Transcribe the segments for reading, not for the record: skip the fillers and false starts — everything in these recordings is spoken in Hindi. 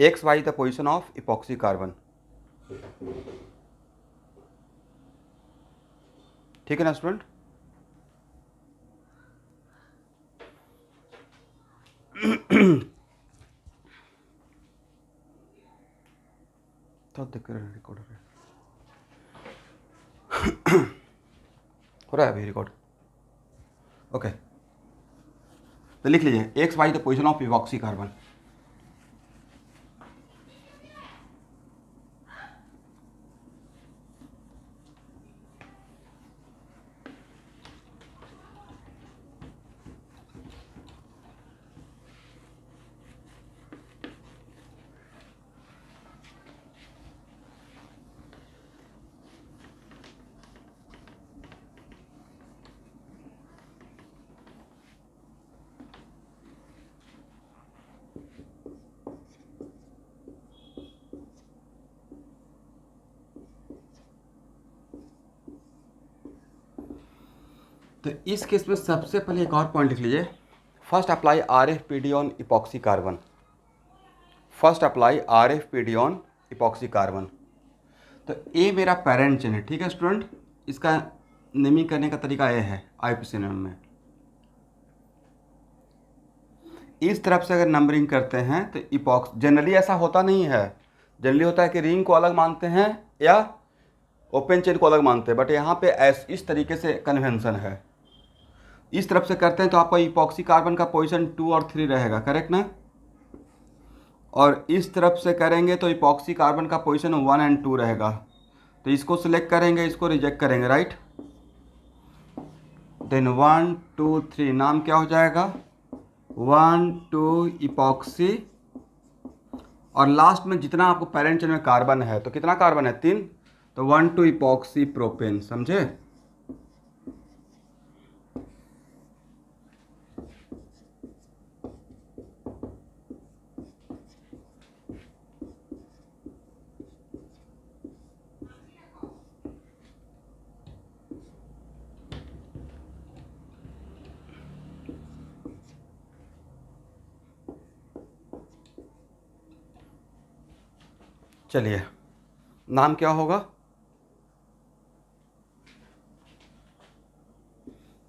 X why the position of epoxy carbon. ठीक है ना स्टूडेंट? तो देख रहे रिकॉर्ड हो रहा है अभी रिकॉर्ड। ओके, तो लिख लीजिए x why the position of epoxy carbon. तो इस केस में सबसे पहले एक और पॉइंट लिख लीजिए, first apply R F P D on epoxy carbon. First apply R F P D on epoxy carbon. तो ए मेरा पेरेंट चेन है, ठीक है स्टूडेंट। इसका नेमिंग करने का तरीका ये है IUPAC में। इस तरफ से अगर नंबरिंग करते हैं तो इपॉक्स, जनरली ऐसा होता नहीं है, जनरली होता है कि रिंग को अलग मानते हैं या ओपन चेन को अलग मानते हैं, बट यहाँ पे इस तरीके से कन्वेंशन है। इस तरफ से करते हैं तो आपका इपॉक्सी कार्बन का पोजीशन 2 और 3 रहेगा, करेक्ट ना? और इस तरफ से करेंगे तो इपॉक्सी कार्बन का पोजीशन 1 और 2 रहेगा। तो इसको सिलेक्ट करेंगे, इसको रिजेक्ट करेंगे, राइट? देन 1 2 3 नाम क्या हो जाएगा? 1 2 इपॉक्सी, और लास्ट में जितना आपको पेरेंट चेन में कार्बन है, तो कितना कार्बन है? 3, तो 1 2 इपॉक्सी प्रोपेन, समझे? चलिए, नाम क्या होगा?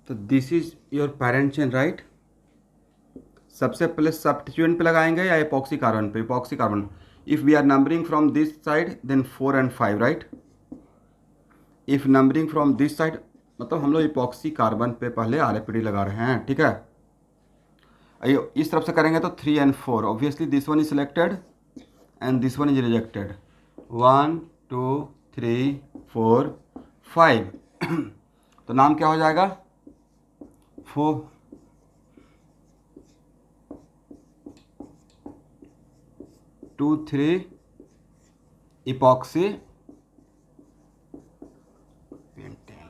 तो this is your parent chain, right? सबसे पहले सब्स्टिट्यूएंट पे लगाएंगे या इपॉक्सी कार्बन पे? Epoxy carbon. If we are numbering from this side then 4 और 5, right? If numbering from this side, मतलब हम लोग इपॉक्सी कार्बन पे पहले RFPD लगा रहे हैं, ठीक है? अयो इस तरफ से करेंगे तो 3 और 4, obviously this one is selected and this one is rejected. 1 2 3 4 5 तो नाम क्या हो जाएगा? 4 2 3 इपॉक्सी पेंटेन।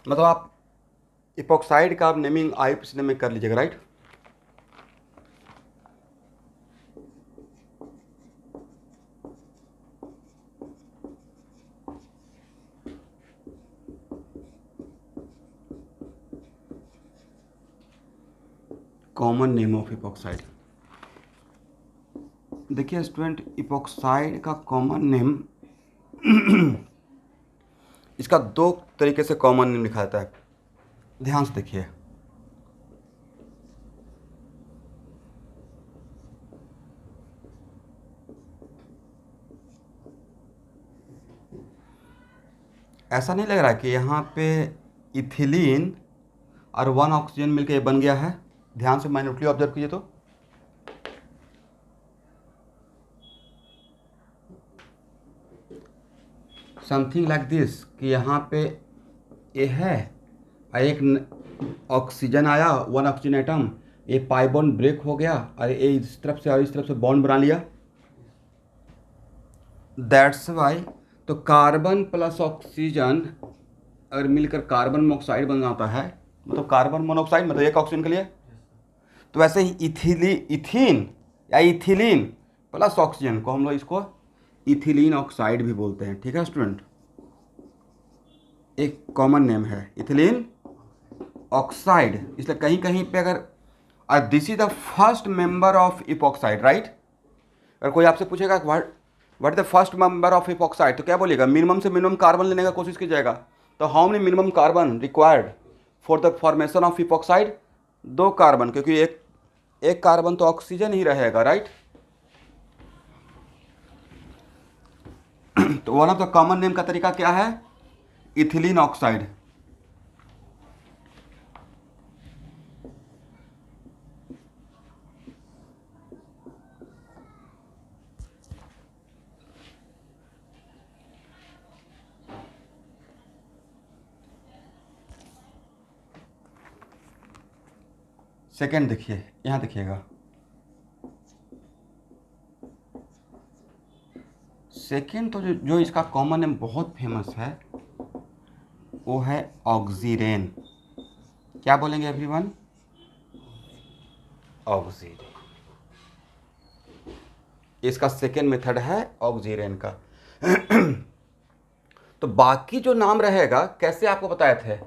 मतलब आप इपॉक्साइड का नेमिंग IUPAC में कर लीजिएगा, right? Common name of epoxide. देखिए स्टूडेंट, इपॉक्साइड का कॉमन नेम इसका 2 तरीके से कॉमन नेम लिखा जाता है, ध्यान से देखिए। ऐसा नहीं लग रहा है कि यहाँ पे इथिलीन और 1 ऑक्सीजन मिलकर ये बन गया है? ध्यान से माइन्यूटली ऑब्जर्व कीजिए तो समथिंग लाइक दिस, कि यहाँ पे ये है, और एक ऑक्सीजन आया, वन ऑक्सीजन एटम, ये पाई बॉन्ड ब्रेक हो गया और ये इस तरफ से और इस तरफ से बॉन्ड बना लिया। दैट्स वाई तो कार्बन प्लस ऑक्सीजन अगर मिलकर कार्बन मोनोऑक्साइड बन जाता है, मतलब कार्बन मोनोऑक्साइड मतलब एक ऑक्सीजन के लिए, तो वैसे ही इथीन या इथिलीन प्लस ऑक्सीजन को हम लोग इसको इथिलीन ऑक्साइड भी बोलते हैं। ठीक है स्टूडेंट, एक कॉमन नेम है इथिलीन ऑक्साइड। इसलिए कहीं कहीं पे अगर this is the first member of epoxide right. अगर कोई आपसे पूछेगा what is the first member of epoxide, तो क्या बोलिएगा, मिनिमम से मिनिमम कार्बन लेने का कोशिश कीजिएगा। तो how many minimum carbon required for the formation of epoxide? 2 carbon, क्योंकि एक कार्बन तो ऑक्सीजन ही रहेगा राइट। तो one of the common name का तरीका क्या है, इथिलीन ऑक्साइड। सेकेंड देखिए, यहां देखिएगा, सेकेंड तो जो इसका कॉमन नेम बहुत फेमस है वो है ऑक्सीरेन। क्या बोलेंगे एवरीवन? ऑक्सीरेन। इसका सेकेंड मेथड है ऑक्सीरेन का। तो बाकी जो नाम रहेगा कैसे आपको बताए थे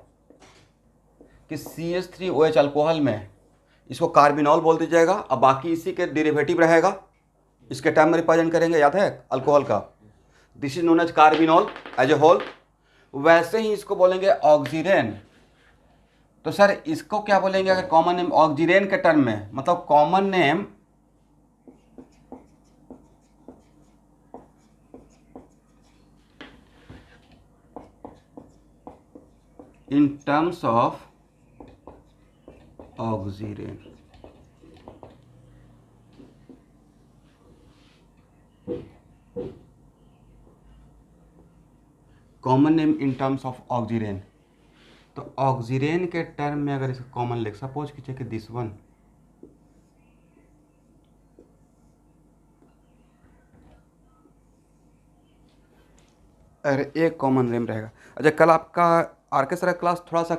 कि CH3OH अल्कोहल में इसको कार्बिनॉल बोल दीजिएगा, अब बाकी इसी के डेरिवेटिव रहेगा, इसके टर्म में रिप्रेजेंट करेंगे, याद है अल्कोहल का, this is known as carbinol as a whole. वैसे ही इसको बोलेंगे ऑक्सीरेन। तो सर इसको क्या बोलेंगे अगर कॉमन नेम ऑक्सीरेन के टर्म में, मतलब common name in terms of oxirane. Common name in terms of oxirane, तो ऑक्सीरेन के टर्म में अगर इसका कॉमन लिख, सपोज कीजिए कि दिस वन, अरे एक कॉमन नेम रहेगा। अच्छा, कल आपका आरके सर का क्लास थोड़ा सा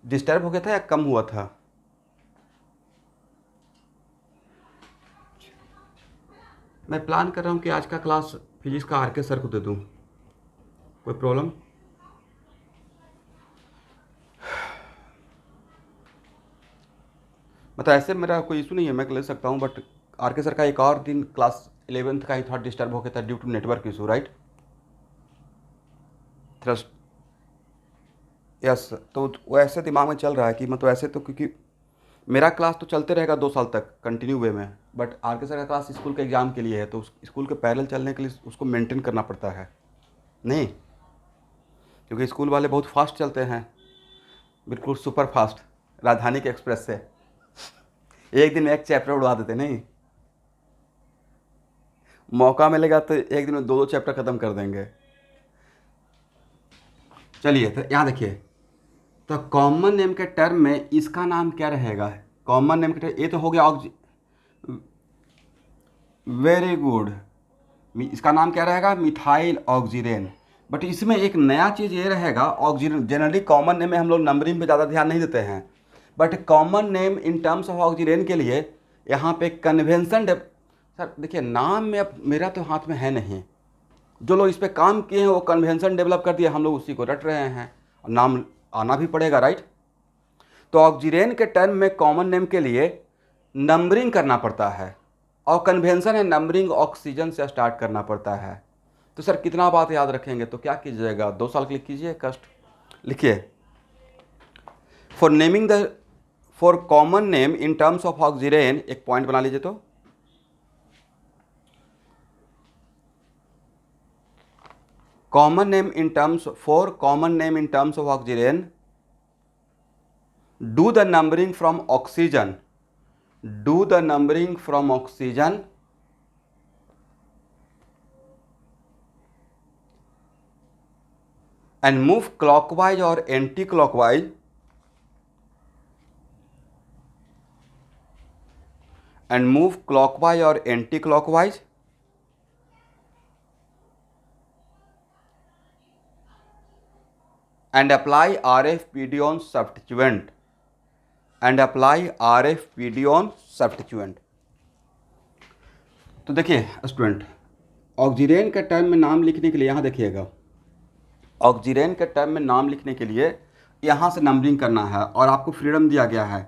डिस्टर्ब हो गया था या कम हुआ था? मैं प्लान कर रहा हूँ कि आज का क्लास फिजिक्स का आरके सर को दे दूँ, कोई प्रॉब्लम? मतलब ऐसे मेरा कोई इशू नहीं है, मैं ले सकता हूँ, बट आरके सर का एक और दिन क्लास 11th का ही थोड़ा डिस्टर्ब हो गया था due to network issue right. Thrust yes, तो वो ऐसे दिमाग में चल रहा है कि मतलब ऐसे तो, क्योंकि मेरा क्लास तो चलते रहेगा 2 साल तक कंटिन्यू वे में, बट आरके सर का क्लास स्कूल के एग्ज़ाम के लिए है, तो स्कूल के पैरेलल चलने के लिए उसको मेंटेन करना पड़ता है नहीं, क्योंकि स्कूल वाले बहुत फास्ट चलते हैं, बिल्कुल सुपर फास्ट, राजधानी के एक्सप्रेस से एक दिन में एक चैप्टर उड़वा देते नहीं, मौका मिलेगा तो एक दिन में 2-2 चैप्टर ख़त्म कर देंगे। चलिए तो यहाँ देखिए, तो कॉमन नेम के टर्म में इसका नाम क्या रहेगा? कॉमन नेम के टर्म, ये तो हो गया वेरी गुड, इसका नाम क्या रहेगा? Methyl oxirane. बट इसमें एक नया चीज़ ये रहेगा, ऑक्सीजन जनरली कॉमन नेम में हम लोग नंबरिंग पे ज़्यादा ध्यान नहीं देते हैं, but common name in terms of oxygen के लिए यहाँ पे कन्वेंशन सर देखिए, नाम में अब मेरा तो हाथ में है नहीं, जो लोग इस पर काम किए हैं वो कन्वेंशन डेवलप कर दिया, हम लोग उसी को रट रहे हैं, नाम आना भी पड़ेगा राइट। तो ऑक्सीजन के टर्म में कॉमन नेम के लिए नंबरिंग करना पड़ता है, और कन्वेंशन है नंबरिंग ऑक्सीजन से स्टार्ट करना पड़ता है। तो सर कितना बात याद रखेंगे, तो क्या कीजिएगा, 2 साल क्लिक कीजिए, कष्ट लिखिए, for naming the for common name in terms of oxygen, एक पॉइंट बना लीजिए, तो common name in terms for common name in terms of oxygen, do the numbering from oxygen, do the numbering from oxygen and move clockwise or anti-clockwise and move clockwise or anti-clockwise and apply RF on substituent and apply RF on substituent। तो देखिए स्टूडेंट, ऑक्सीजन के टर्म में नाम लिखने के लिए यहाँ देखिएगा, ऑक्सीजन के टर्म में नाम लिखने के लिए यहाँ से नंबरिंग करना है और आपको फ्रीडम दिया गया है।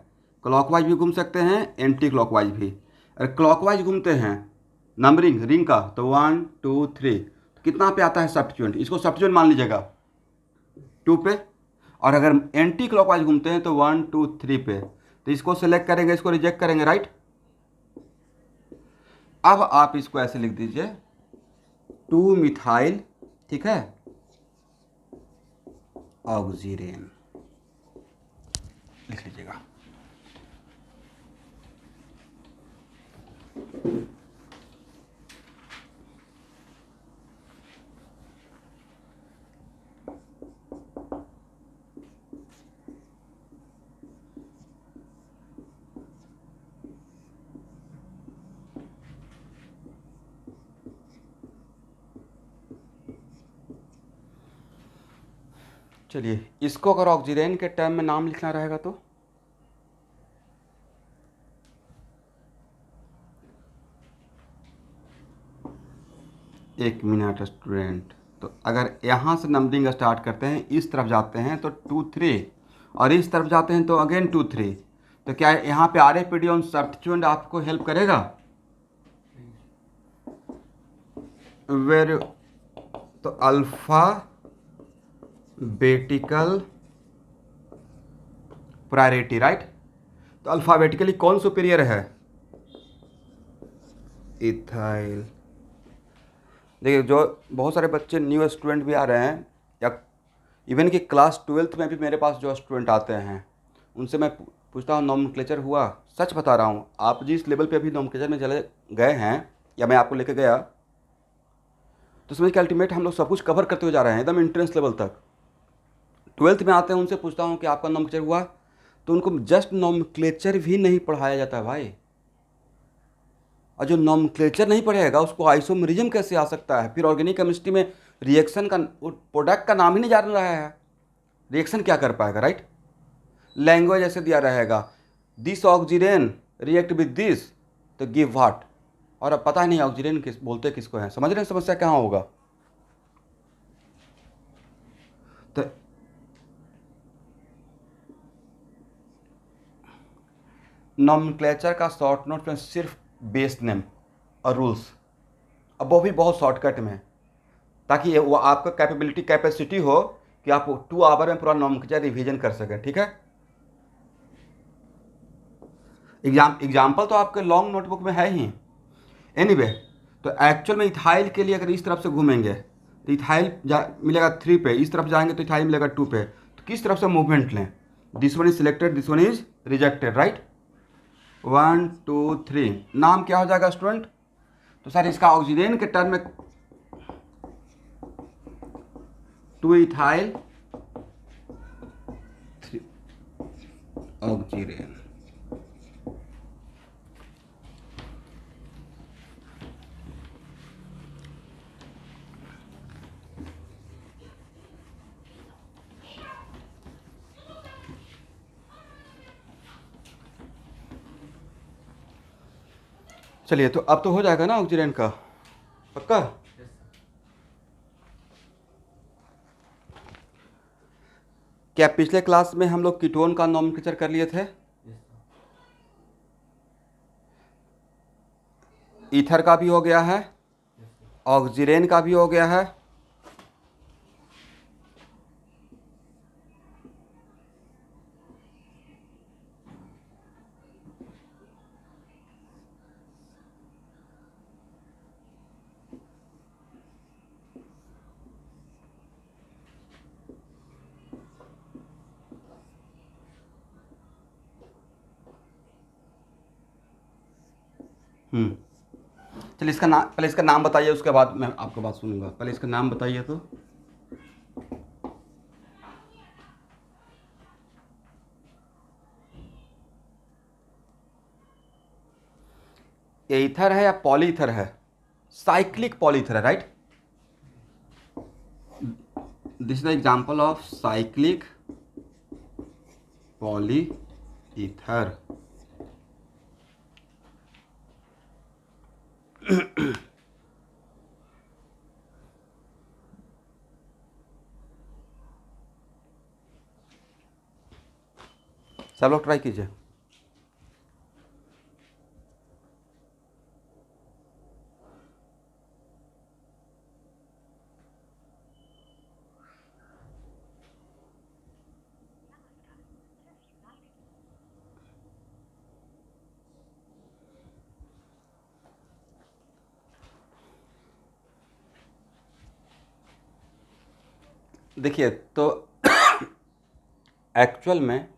क्लॉकवाइज भी घूम सकते हैं, एंटी क्लॉकवाइज भी। अगर क्लॉकवाइज घूमते हैं नंबरिंग रिंग का तो 1 2 3, तो कितना पे आता है सब्स्टिट्यूएंट, इसको सब्स्टिट्यूएंट मान लीजिएगा 2 पे। और अगर एंटी क्लॉकवाइज घूमते हैं तो 1 2 3 पे, तो इसको सेलेक्ट करेंगे, इसको रिजेक्ट करेंगे, राइट। अब आप इसको ऐसे लिख दीजिए 2 मिथाइल, ठीक है, ऑक्सीजन लिख लीजिएगा। चलिए, इसको अगर ऑक्सीजन के टर्म में नाम लिखना रहेगा तो एक मिनट स्टूडेंट, तो अगर यहाँ से नंबरिंग स्टार्ट करते हैं, इस तरफ जाते हैं तो 2 3 और इस तरफ जाते हैं तो अगेन 2 3, तो क्या यहाँ पे RF ऑन सब्स्टिट्यूएंट आपको हेल्प करेगा? वेरी, तो अल्फा बेटिकल प्रायोरिटी, राइट। तो अल्फाबेटिकली कौन सुपीरियर है? इथाइल। देखिए, जो बहुत सारे बच्चे न्यू स्टूडेंट भी आ रहे हैं, या इवन कि क्लास 12th में भी मेरे पास जो स्टूडेंट आते हैं, उनसे मैं पूछता हूँ नॉमेनक्लेचर हुआ? सच बता रहा हूँ, आप जिस लेवल पे अभी नॉमेनक्लेचर में चले गए हैं या मैं आपको लेके गया, तो समझ के अल्टीमेट हम लोग सब कुछ कवर करते हुए जा रहे हैं एकदम एंट्रेंस लेवल तक। 12th में आते हैं, उनसे पूछता हूँ कि आपका नॉमेनक्लेचर हुआ, तो उनको जस्ट नॉमेनक्लेचर भी नहीं पढ़ाया जाता है भाई। और जो नॉमेनक्लेचर नहीं पढ़ेगा उसको आइसोमेरिज्म कैसे आ सकता है? फिर ऑर्गेनिक केमिस्ट्री में रिएक्शन का, प्रोडक्ट का नाम ही नहीं जान रहा है, रिएक्शन क्या कर पाएगा, राइट। लैंग्वेज ऐसे दिया रहेगा, this oxygen react with this तो गिव व्हाट, और अब पता ही नहीं ऑक्सीजन किस बोलते किसको है। समझ रहे हैं समस्या कहाँ होगा? तो नॉमेनक्लेचर का शॉर्ट नोट में सिर्फ बेस नेम और रूल्स, अब वो भी बहुत शॉर्टकट में, ताकि वो आपका कैपेसिटी हो कि आप 2 आवर में पूरा नॉमेनक्लेचर रिवीजन कर सकें, ठीक है। एग्जाम्पल तो आपके लॉन्ग नोटबुक में है ही। एनीवे, तो एक्चुअल में इथाइल के लिए अगर इस तरफ से घूमेंगे तो इथाइल मिलेगा 3 पे, इस तरफ जाएंगे तो इथाइल मिलेगा 2 पे। तो किस तरफ से मूवमेंट लें? This one is selected, this one is rejected, right. 1 2 3, नाम क्या हो जाएगा स्टूडेंट? तो सर इसका ऑक्सीजन के टर्म में 2 इथाइल 3 ऑक्सीजन। चलिए, तो अब तो हो जाएगा ना ऑक्सीजन का, पक्का। क्या पिछले क्लास में हम लोग कीटोन का नॉमेनक्लेचर कर लिए थे? ईथर का भी हो गया है, ऑक्सीजन का भी हो गया है। चलिए, इसका नाम, पहले इसका नाम बताइए, उसके बाद मैं आपको बात सुनूंगा। पहले इसका नाम बताइए तो। ईथर है या पॉलीथर है? साइक्लिक पॉलीथर है, right? This is the example of cyclic polyether. सब लोग ट्राई कीजिए। देखिए, तो एक्चुअल में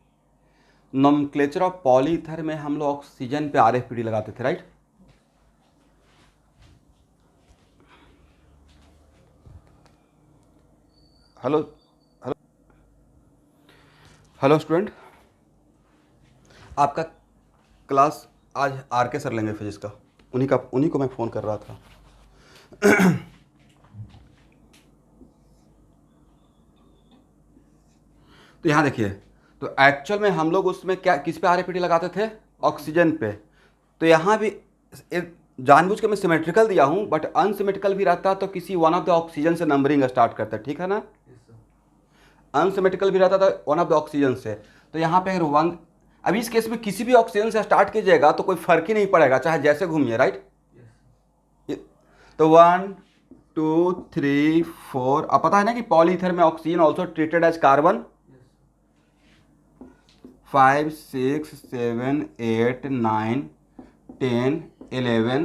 नोमेनक्लेचर ऑफ पॉलीईथर में हम लोग ऑक्सीजन पे RFPD लगाते थे, right? Hello hello hello student, आपका क्लास आज RK सर लेंगे फिजिक्स का। उन्हीं को मैं फ़ोन कर रहा था। तो यहाँ देखिए, तो एक्चुअल में हम लोग उसमें क्या, किस पे RFPD लगाते थे? ऑक्सीजन पे। तो यहाँ भी जानबूझ के मैं सिमेट्रिकल दिया हूँ, बट अनसिमेट्रिकल भी रहता तो किसी वन ऑफ द ऑक्सीजन से नंबरिंग स्टार्ट करता, ठीक है ना? अनसिमेट्रिकल भी रहता था वन ऑफ द ऑक्सीजन से। तो यहाँ पे अगर वन, अभी इस केस में किसी भी ऑक्सीजन से स्टार्ट कीजिएगा तो कोई फर्क ही नहीं पड़ेगा, चाहे जैसे घूमिए, राइट? तो 1 2 3 4, अब पता है ना कि पॉलीईथर में oxygen also treated as carbon. 5 6 7 8 9 10 11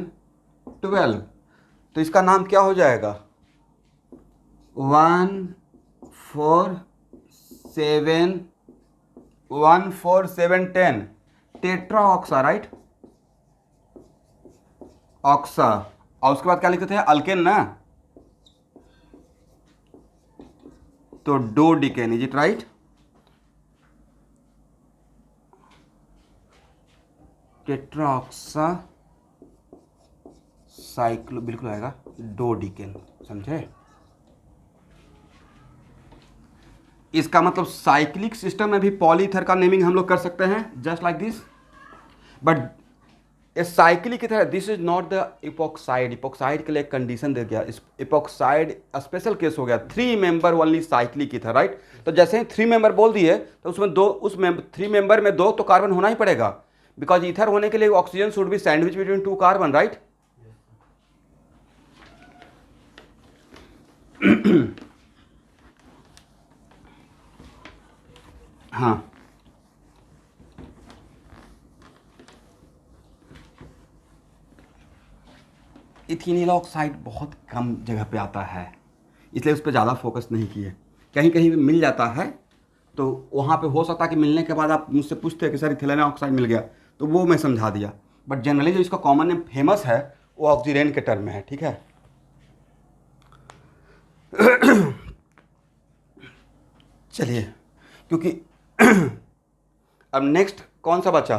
12। तो इसका नाम क्या हो जाएगा? 1 4 7 1 4 7 10 टेट्रा ऑक्सा, राइट? ऑक्सा। और उसके बाद क्या लिखते थे? अल्केन ना? तो dodecane, is it right? Tetraoxa cyclo, बिल्कुल आएगा डो डिकेन, समझे? इसका मतलब साइक्लिक सिस्टम में भी पॉलीईथर का नेमिंग हम लोग कर सकते हैं, just like this. But a cyclic की तरह, this is not the epoxide. Epoxide के लिए एक कंडीशन दे दिया, इपोक्साइड स्पेशल केस हो गया, 3 मेंबर ओनली साइक्लिक की था, राइट? तो जैसे ही 3 मेंबर बोल दिए तो उसमें दो, उस 3 मेंबर में 2 तो कार्बन होना ही पड़ेगा, बिकॉज ईथर होने के लिए oxygen should be sandwich between 2 carbon, right? हाँ, इथिनिल ऑक्साइड बहुत कम जगह पे आता है, इसलिए उस पर ज़्यादा फोकस नहीं किए। कहीं कहीं भी मिल जाता है, तो वहाँ पे हो सकता है कि मिलने के बाद आप मुझसे पूछते हैं कि सर इथिलीन ऑक्साइड मिल गया, तो वो मैं समझा दिया। बट जनरली जो इसका कॉमन नेम फेमस है वो ऑक्सीरेन के टर्म में है, ठीक है? चलिए, क्योंकि अब नेक्स्ट कौन सा बचा?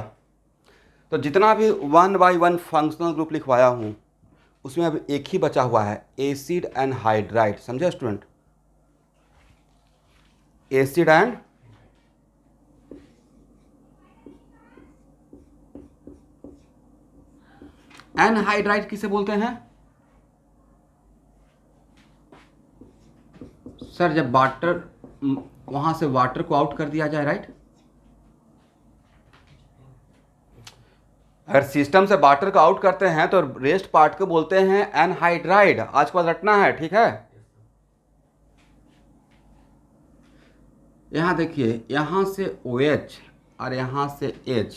तो जितना भी 1 by 1 फंक्शनल ग्रुप लिखवाया हूँ उसमें अब एक ही बचा हुआ है, एसिड एंड हाइड्राइड, समझे स्टूडेंट? एसिड एंड एनहाइड्राइड किसे बोलते हैं? सर जब वाटर, वहां से वाटर को आउट कर दिया जाए, राइट? अगर सिस्टम से वाटर को आउट करते हैं तो रेस्ट पार्ट को बोलते हैं एनहाइड्राइड। आज के बाद रटना है, ठीक है? यहां देखिए, यहां से OH और यहां से H।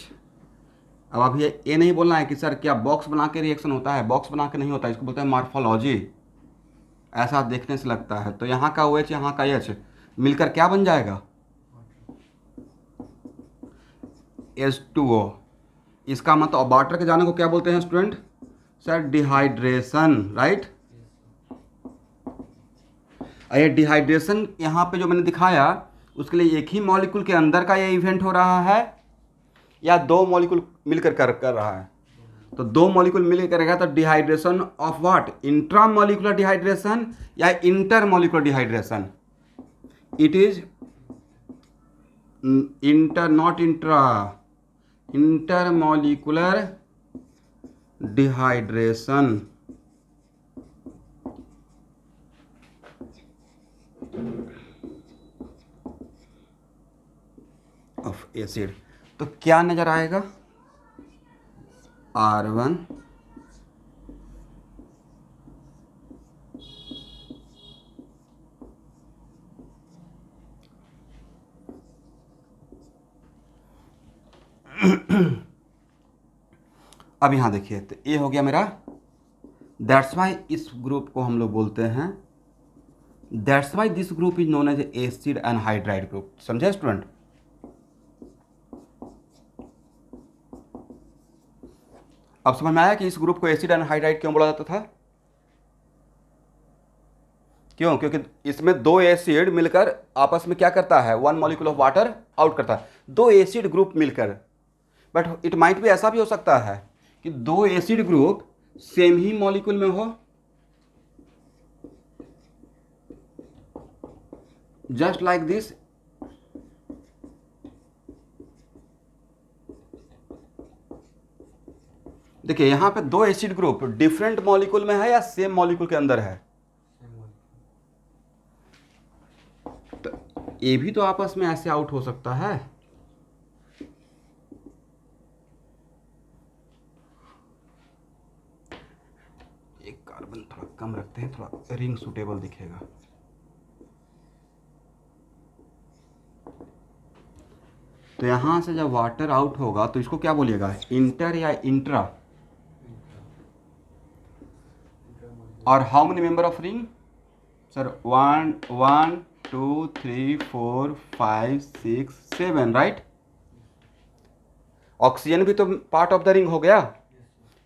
अब अभी ये नहीं बोलना है कि सर क्या बॉक्स बना के रिएक्शन होता है, बॉक्स बना के नहीं होता, इसको बोलते हैं मॉर्फोलॉजी। ऐसा देखने से लगता है। तो यहाँ का OH यहाँ का H मिलकर क्या बन जाएगा? H2O। इसका मतलब वाटर के जाने को क्या बोलते हैं स्टूडेंट? Sir dehydration, right? ये डिहाइड्रेशन यहाँ पे जो मैंने दिखाया उसके लिए एक ही मॉलिक्यूल के अंदर का ये इवेंट हो रहा है या 2 मॉलिक्यूल मिलकर कर रहा है? तो दो मॉलिक्यूल मिल करेगा तो dehydration of what, intramolecular dehydration या intermolecular dehydration? It is inter, not intra, intermolecular dehydration. Of acid. तो क्या नजर आएगा? R1 अब यहां देखिए, तो ये हो गया मेरा। दैट्स वाई इस ग्रुप को हम लोग बोलते हैं, that's why this group is known as acid anhydride group. समझे स्टूडेंट? अब समझ में आया कि इस ग्रुप को एसिड एनहाइड्राइड क्यों बोला जाता था? क्यों? क्योंकि इसमें दो एसिड मिलकर आपस में क्या करता है, one molecule of water out करता है, दो एसिड ग्रुप मिलकर। बट इट माइट भी ऐसा भी हो सकता है कि दो एसिड ग्रुप सेम ही मॉलिक्यूल में हो, जस्ट लाइक दिस। देखिए यहां पे दो एसिड ग्रुप डिफरेंट मॉलिक्यूल में है या सेम मॉलिक्यूल के अंदर है? तो ये भी तो आपस में ऐसे आउट हो सकता है। एक कार्बन थोड़ा कम रखते हैं, थोड़ा रिंग सुटेबल दिखेगा। तो यहां से जब वाटर आउट होगा तो इसको क्या बोलिएगा, इंटर या इंट्रा? और how many member of ring sir? 1 1 2 3 4 5 6 7, right? Oxygen भी तो पार्ट ऑफ द रिंग हो गया।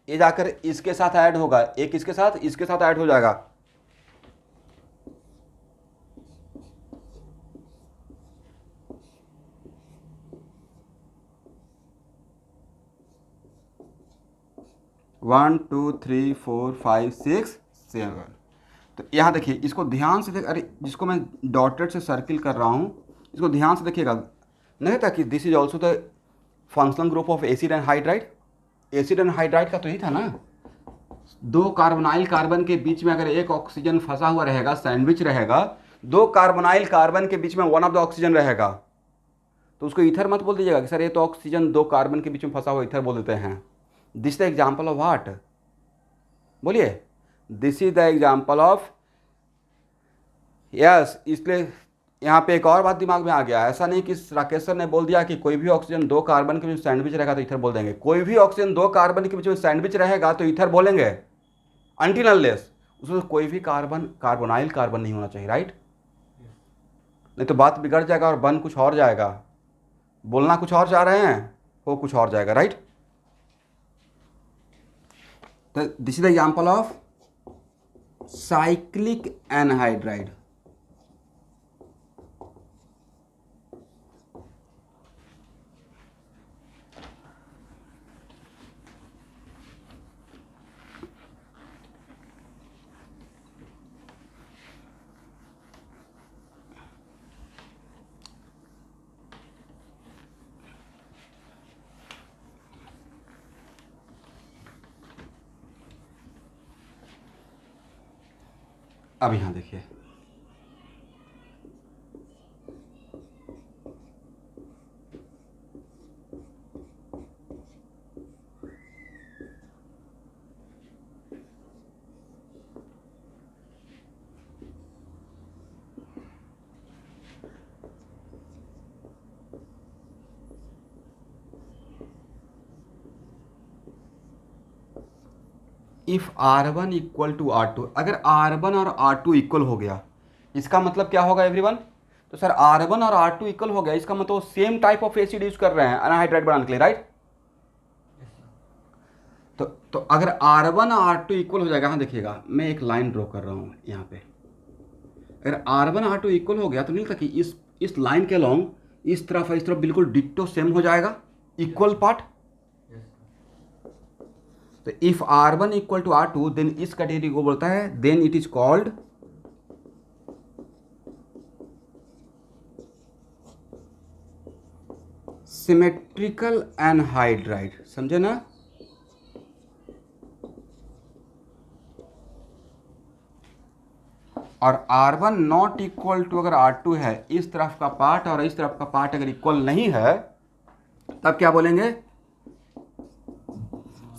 ये जाकर इसके साथ ऐड होगा, एक इसके साथ ऐड हो जाएगा। One two three four five six seven. तो यहाँ देखिए, इसको ध्यान से देख, अरे जिसको मैं डॉटेड से सर्किल कर रहा हूँ इसको ध्यान से देखिएगा। नहीं था कि this is also the functional group of acid and hydride. Acid and hydride का तो ही था ना, दो कार्बोनाइल कार्बन के बीच में अगर एक ऑक्सीजन फंसा हुआ रहेगा, सैंडविच रहेगा, दो कार्बोनाइल कार्बन के बीच में वन ऑफ द ऑक्सीजन रहेगा, तो उसको ईथर मत बोल दीजिएगा कि सर ये तो ऑक्सीजन दो कार्बन के बीच में फंसा हुआ, ईथर बोल देते हैं। This the example of what? बोलिए, this is the example of, yes. इसलिए यहाँ पे एक और बात दिमाग में आ गया, ऐसा नहीं कि राकेश सर ने बोल दिया कि कोई भी ऑक्सीजन दो कार्बन के बीच में सैंडविच रहेगा तो ईथर बोल देंगे। कोई भी ऑक्सीजन दो कार्बन के बीच में सैंडविच रहेगा तो ईथर बोलेंगे, अनटिल अनलेस उसमें कोई भी कार्बोनाइल कार्बन नहीं होना चाहिए, राइट? नहीं तो बात बिगड़ जाएगा और बन कुछ और जाएगा। बोलना कुछ और चाह रहे हैं, हो कुछ और जाएगा, राइट? तो this is the example of cyclic anhydride. अब यहां देखिए, if R1 equal to R2, अगर R1 और R2 इक्वल हो गया इसका मतलब क्या होगा एवरीवन? तो सर R1 और R2 इक्वल हो गया, इसका मतलब same type of acid use कर रहे हैं एनहाइड्राइड बनाने के लिए, राइट? तो अगर R1 और R2 इक्वल हो जाएगा, हाँ देखिएगा मैं एक लाइन ड्रॉ कर रहा हूँ यहाँ पे। अगर R1 R2 इक्वल हो गया तो नहीं था कि इस लाइन के लॉन्ग इस तरफ बिल्कुल डिट्टो सेम हो जाएगा, इक्वल पार्ट। तो if R1 equal to R2 then इस कैटेगरी को बोलता है, then it is called symmetrical anhydride. समझे ना? और R1 नॉट इक्वल टू अगर R2 है, इस तरफ का पार्ट और इस तरफ का पार्ट अगर इक्वल नहीं है, तब क्या बोलेंगे?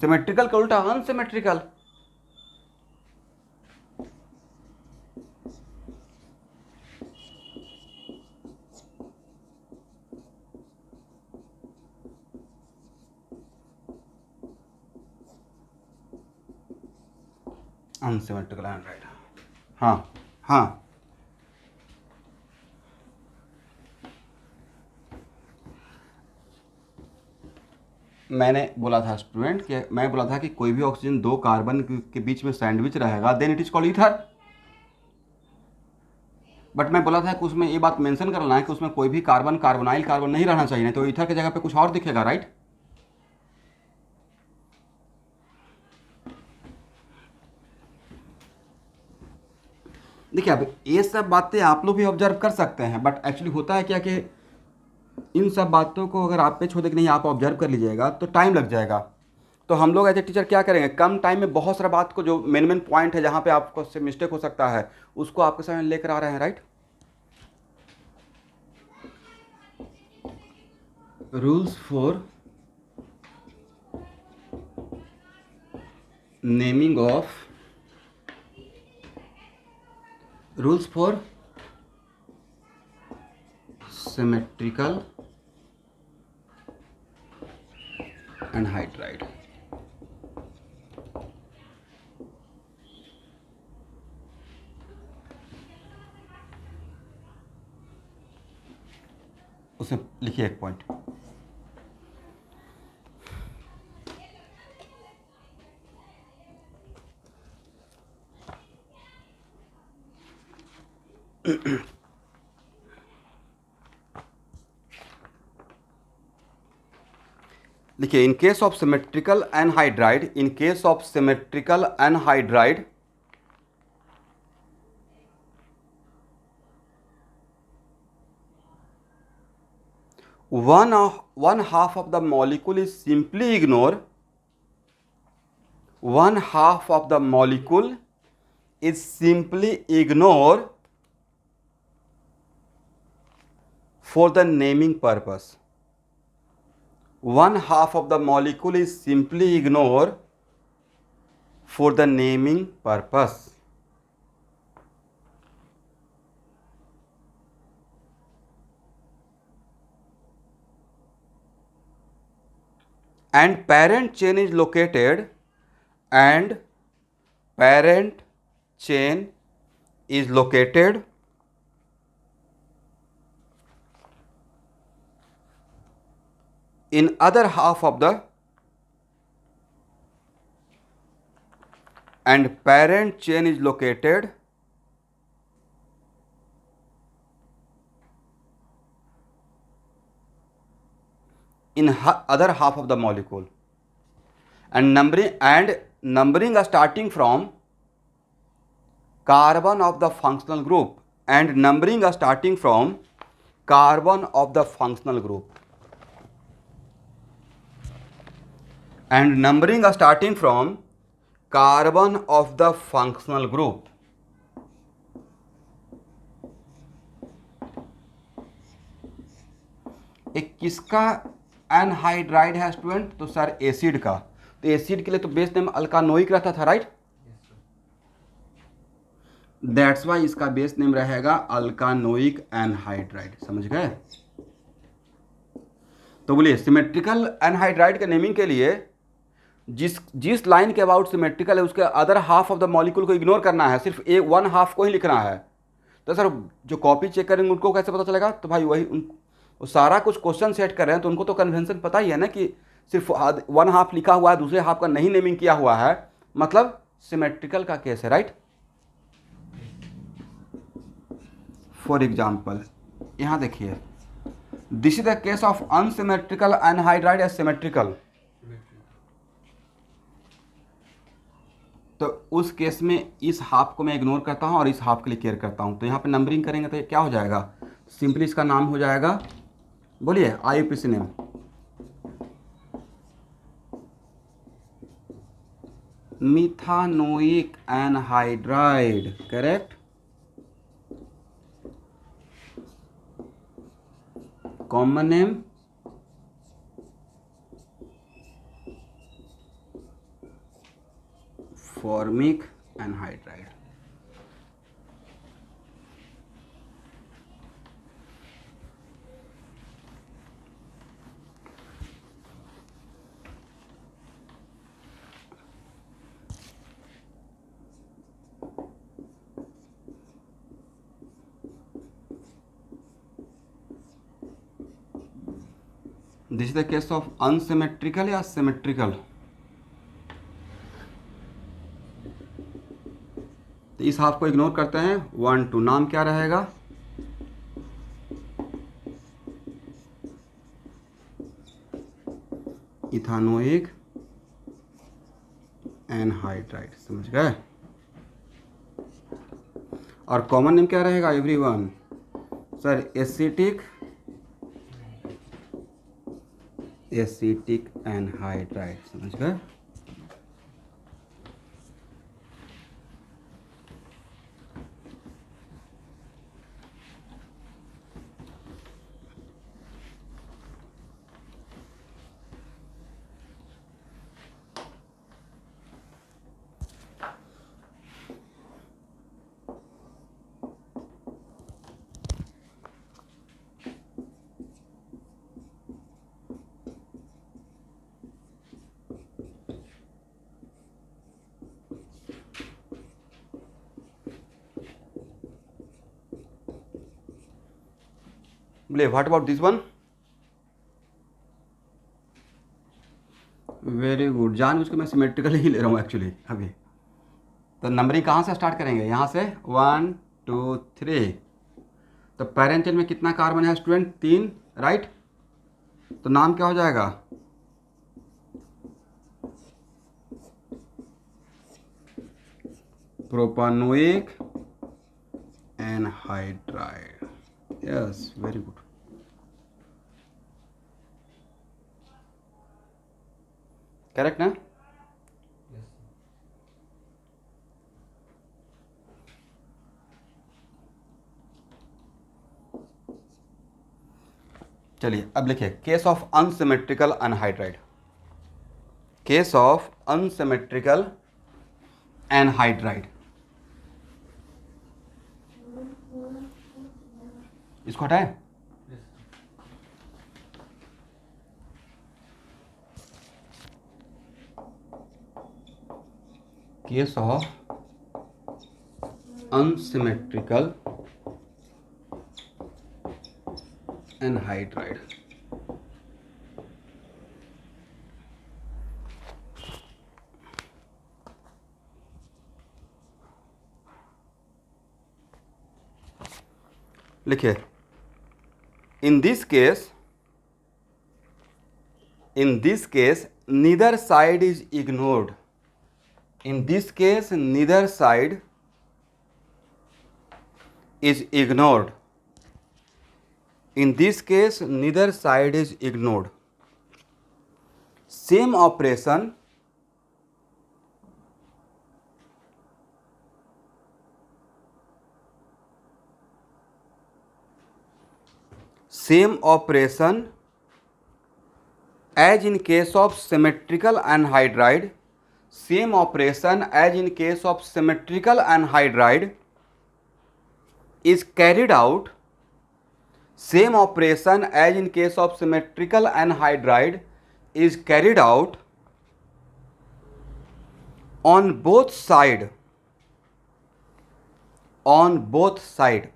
सिमेट्रिकल का उल्टा अनसिमेट्रिकल। Unsymmetrical anhydride. हाँ हाँ, मैंने बोला था स्टूडेंट कि मैं बोला था कि कोई भी ऑक्सीजन दो कार्बन के बीच में सैंडविच रहेगा, then it is called ether. But मैं बोला था कि उसमें ये बात मेंशन करना है कि उसमें कोई भी कार्बन कार्बोनाइल कार्बन नहीं रहना चाहिए, नहीं तो ईथर की जगह पे कुछ और दिखेगा, राइट? देखिए, अब ये सब बातें आप लोग भी ऑब्जर्व कर सकते हैं, बट एक्चुअली होता है क्या कि इन सब बातों को अगर आप पे छोड़ दे कि नहीं आप ऑब्जर्व कर लीजिएगा तो टाइम लग जाएगा। तो हम लोग एज ए टीचर क्या करेंगे, कम टाइम में बहुत सारा बात को, जो मेन मेन पॉइंट है जहाँ पे आपको से मिस्टेक हो सकता है, उसको आपके सामने लेकर आ रहे हैं, right? Rules for naming of, rules for symmetrical anhydride. उसे लिखिए एक पॉइंट। देखिए, in case of symmetrical anhydride, in case of symmetrical anhydride, one half of the molecule is simply ignore, one half of the molecule is simply ignore for the naming purpose. One half of the molecule is simply ignore for the naming purpose. And parent chain is located, and parent chain is located in other half of the, and parent chain is located in other half of the molecule, and numbering starting from carbon of the functional group, and numbering starting from carbon of the functional group, and numbering starting from carbon of the functional group. एक किसका एनहाइड्राइड है स्टूडेंट? तो सर एसिड का। तो एसिड के लिए तो बेस नेम अल्कानोइक रहता था, राइट? दैट्स वाई इसका बेस नेम रहेगा अल्कानोइक एनहाइड्राइड। समझ गए? तो बोलिए, सिमेट्रिकल एनहाइड्राइड के नेमिंग के लिए जिस लाइन के अबाउट सिमेट्रिकल है उसके other half of the molecule को इग्नोर करना है, सिर्फ एक वन हाफ को ही लिखना है। तो सर जो कॉपी चेक करेंगे उनको कैसे पता चलेगा? तो भाई वही वो सारा कुछ क्वेश्चन सेट कर रहे हैं तो उनको तो कन्वेंशन पता ही है ना कि सिर्फ वन हाफ लिखा हुआ है, दूसरे हाफ का नहीं नेमिंग किया हुआ है, मतलब सिमेट्रिकल का केस है, राइट? फॉर एग्जाम्पल यहाँ देखिए, this is the case of unsymmetrical anhydride as symmetrical. उस केस में इस हाफ को मैं इग्नोर करता हूँ और इस हाफ के लिए केयर करता हूँ। तो यहाँ पे नंबरिंग करेंगे तो ये क्या हो जाएगा, सिंपली इसका नाम हो जाएगा, बोलिए IUPAC name, methanoic anhydride, correct. Common name formic anhydride. This is the case of unsymmetrical या सिमेट्रिकल। तो इस हाफ को इग्नोर करते हैं, 1 2, नाम क्या रहेगा, इथानोइक एनहाइड्राइड, समझ गए। और कॉमन नेम क्या रहेगा एवरीवन, सर एसिटिक एनहाइड्राइड, समझ गए। बोले what about this one, very good. जानबूझ के मैं सिमेट्रिकल ही ले रहा हूँ एक्चुअली अभी। तो नंबरिंग कहाँ से स्टार्ट करेंगे, यहाँ से 1 2 3। तो पेरेंट चेन में कितना कार्बन है स्टूडेंट, 3, राइट। तो नाम क्या हो जाएगा, propanoic anhydride, yes very good. Correct ना। चलिए अब लिखिए case of unsymmetrical anhydride, case of unsymmetrical anhydride. इसको हटाए, केस ऑफ अनसिमेट्रिकल एनहाइड्राइड। लिखिए in this case neither side is ignored, in this case neither side is ignored, in this case neither side is ignored, same operation as in case of symmetrical anhydride, same operation as in case of symmetrical anhydride is carried out, same operation as in case of symmetrical anhydride is carried out on both side, on both side,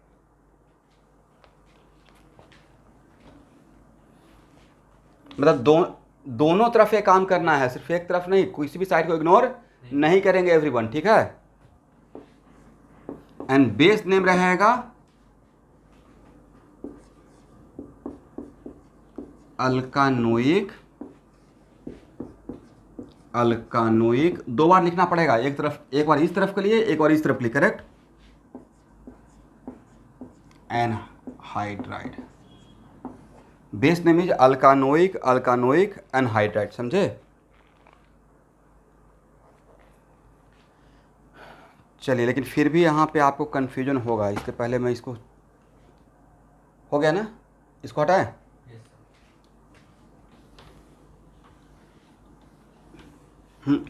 मतलब दोनों तरफ ये काम करना है, सिर्फ एक तरफ नहीं, किसी भी साइड को इग्नोर नहीं करेंगे एवरीवन, ठीक है। एंड बेस नेम रहेगा अल्कानोइक अल्कानोइक, 2 बार लिखना पड़ेगा, एक तरफ, एक बार इस तरफ के लिए, एक बार इस तरफ के लिए, correct. Anhydride, base name is alkanoic, alkanoic anhydride, समझे। चलिए, लेकिन फिर भी यहाँ पे आपको कन्फ्यूजन होगा, इससे पहले मैं इसको, हो गया ना, इसको हटाएं।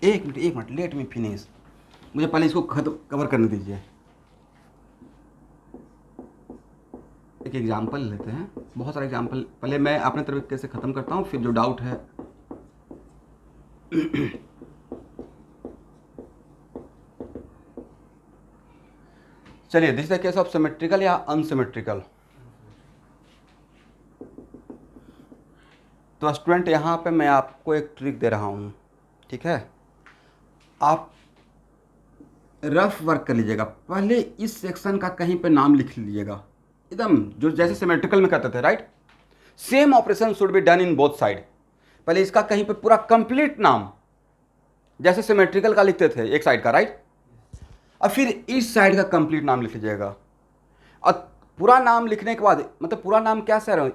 एक मिनट, लेट मी फिनिश, मुझे पहले इसको खत्म कवर करने दीजिए। एक एग्जाम्पल लेते हैं, बहुत सारे एग्जाम्पल, पहले मैं अपने तरीके से ख़त्म करता हूँ, फिर जो डाउट है चलिए, this the case of symmetrical या अनसिमेट्रिकल। तो स्टूडेंट, यहाँ पे मैं आपको एक ट्रिक दे रहा हूँ, ठीक है। आप रफ वर्क कर लीजिएगा, पहले इस सेक्शन का कहीं पे नाम लिख लीजिएगा, एकदम जो जैसे सिमेट्रिकल में करते थे, right. Same operation should be done in both side. पहले इसका कहीं पे पूरा कंप्लीट नाम जैसे सिमेट्रिकल का लिखते थे एक साइड का, राइट, और फिर इस साइड का कंप्लीट नाम लिख लीजिएगा। और पूरा नाम लिखने के बाद, मतलब पूरा नाम क्या सर,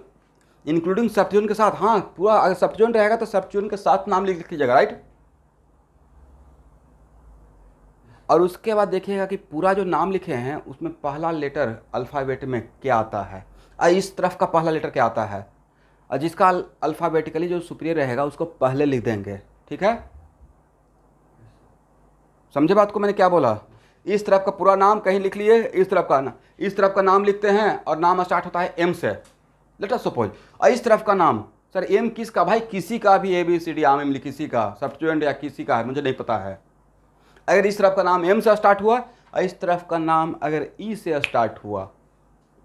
इंक्लूडिंग सब्स्टिट्यूशन के साथ, हाँ पूरा, अगर सब्स्टिट्यूशन रहेगा तो सब्स्टिट्यूशन के साथ नाम लिख लीजिएगा, राइट। और उसके बाद देखिएगा कि पूरा जो नाम लिखे हैं उसमें पहला लेटर अल्फ़ाबेट में क्या आता है, और इस तरफ का पहला लेटर क्या आता है, और जिसका अल्फ़ाबेटिकली जो सुपीरियर रहेगा उसको पहले लिख देंगे, ठीक है। समझे बात को, मैंने क्या बोला। इस तरफ का पूरा नाम कहीं लिख लिए, इस तरफ का नाम लिखते हैं, और नाम स्टार्ट होता है एम से, लेट अस सपोज। और इस तरफ का नाम, सर एम किसका, भाई किसी का भी, ABCD आम इमली किसी का, सब्स्टिट्यूएंट या किसी का है, मुझे नहीं पता है। अगर इस तरफ का नाम एम से स्टार्ट हुआ और इस तरफ का नाम अगर ई से स्टार्ट हुआ,